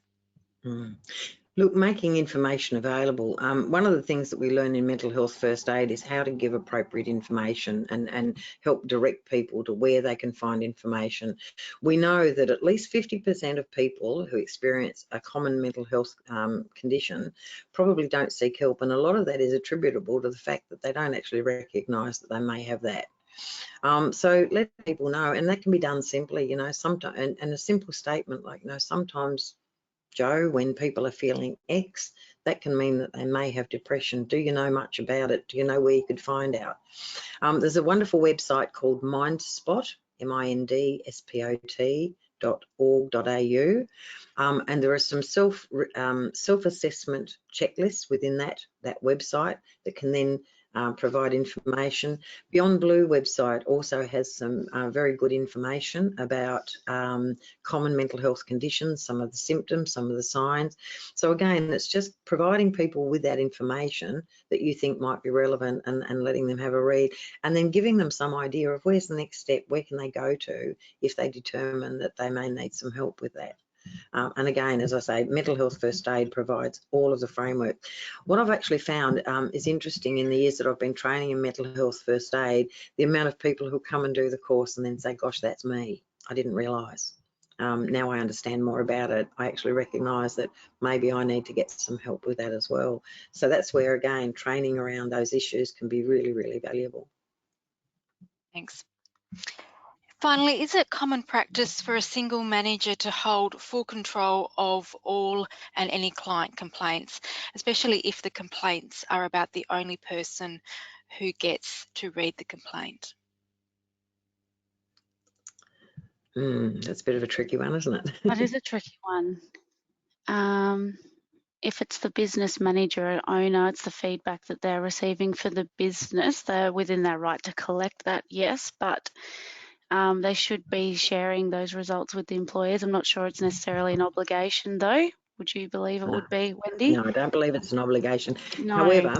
Look, making information available. One of the things that we learn in mental health first aid is how to give appropriate information and help direct people to where they can find information. We know that at least 50% of people who experience a common mental health condition probably don't seek help, and a lot of that is attributable to the fact that they don't actually recognise that they may have that. So let people know, and that can be done simply, you know, sometimes, and a simple statement like, you know, sometimes, Joe, when people are feeling X, that can mean that they may have depression. Do you know much about it? Do you know where you could find out? There's a wonderful website called Mindspot, MINDSPOT.org.au, wellbeing.org.au, and there are some self-assessment checklists within that website that can then provide information. Beyond Blue website also has some very good information about common mental health conditions, some of the symptoms, some of the signs. So again, it's just providing people with that information that you think might be relevant and letting them have a read, and then giving them some idea of where's the next step, where can they go to if they determine that they may need some help with that. And again, as I say, Mental Health First Aid provides all of the framework. What I've actually found is interesting in the years that I've been training in Mental Health First Aid, the amount of people who come and do the course and then say, gosh, that's me. I didn't realise. Now I understand more about it. I actually recognise that maybe I need to get some help with that as well. So that's where, again, training around those issues can be really, really valuable. Thanks. Finally, is it common practice for a single manager to hold full control of all and any client complaints, especially if the complaints are about the only person who gets to read the complaint? That's a bit of a tricky one, isn't it? That is a tricky one. If it's the business manager or owner, it's the feedback that they're receiving for the business. They're within their right to collect that, yes, but they should be sharing those results with the employers. I'm not sure it's necessarily an obligation, though. Would you believe it would be, Wendy? No, I don't believe it's an obligation. No. However,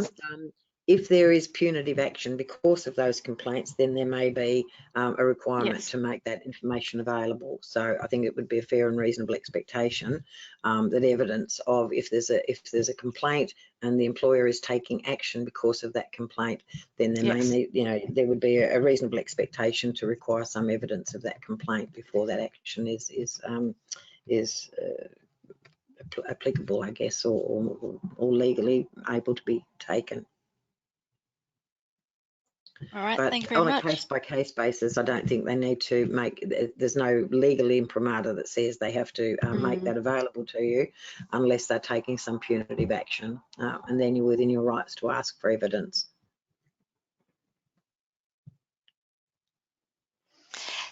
if there is punitive action because of those complaints, then there may be a requirement to make that information available. So I think it would be a fair and reasonable expectation that evidence of if there's a complaint and the employer is taking action because of that complaint, then there may need, there would be a reasonable expectation to require some evidence of that complaint before that action is applicable, I guess, or legally able to be taken. All right, but thank you very on much. a case-by-case basis, I don't think they need to make, there's no legal imprimatur that says they have to make that available to you unless they're taking some punitive action, and then you're within your rights to ask for evidence.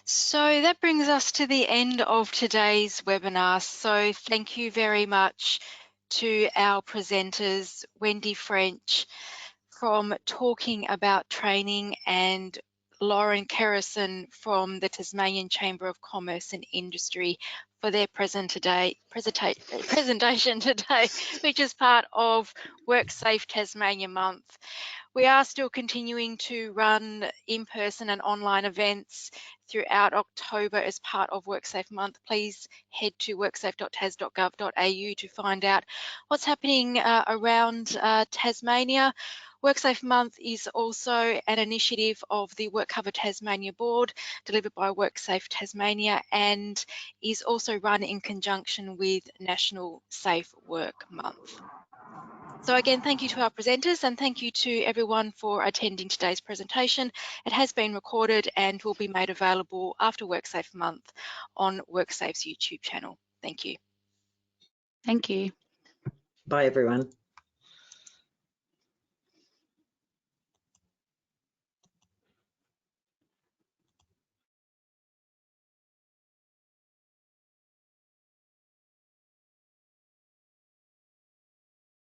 So that brings us to the end of today's webinar. So thank you very much to our presenters, Wendy French from Talking About Training and Lauren Kerrison from the Tasmanian Chamber of Commerce and Industry for their presentation today, which is part of WorkSafe Tasmania Month. We are still continuing to run in-person and online events throughout October as part of WorkSafe Month. Please head to worksafe.tas.gov.au to find out what's happening around Tasmania. WorkSafe Month is also an initiative of the WorkCover Tasmania Board, delivered by WorkSafe Tasmania, and is also run in conjunction with National Safe Work Month. So again, thank you to our presenters and thank you to everyone for attending today's presentation. It has been recorded and will be made available after WorkSafe Month on WorkSafe's YouTube channel. Thank you. Thank you. Bye, everyone.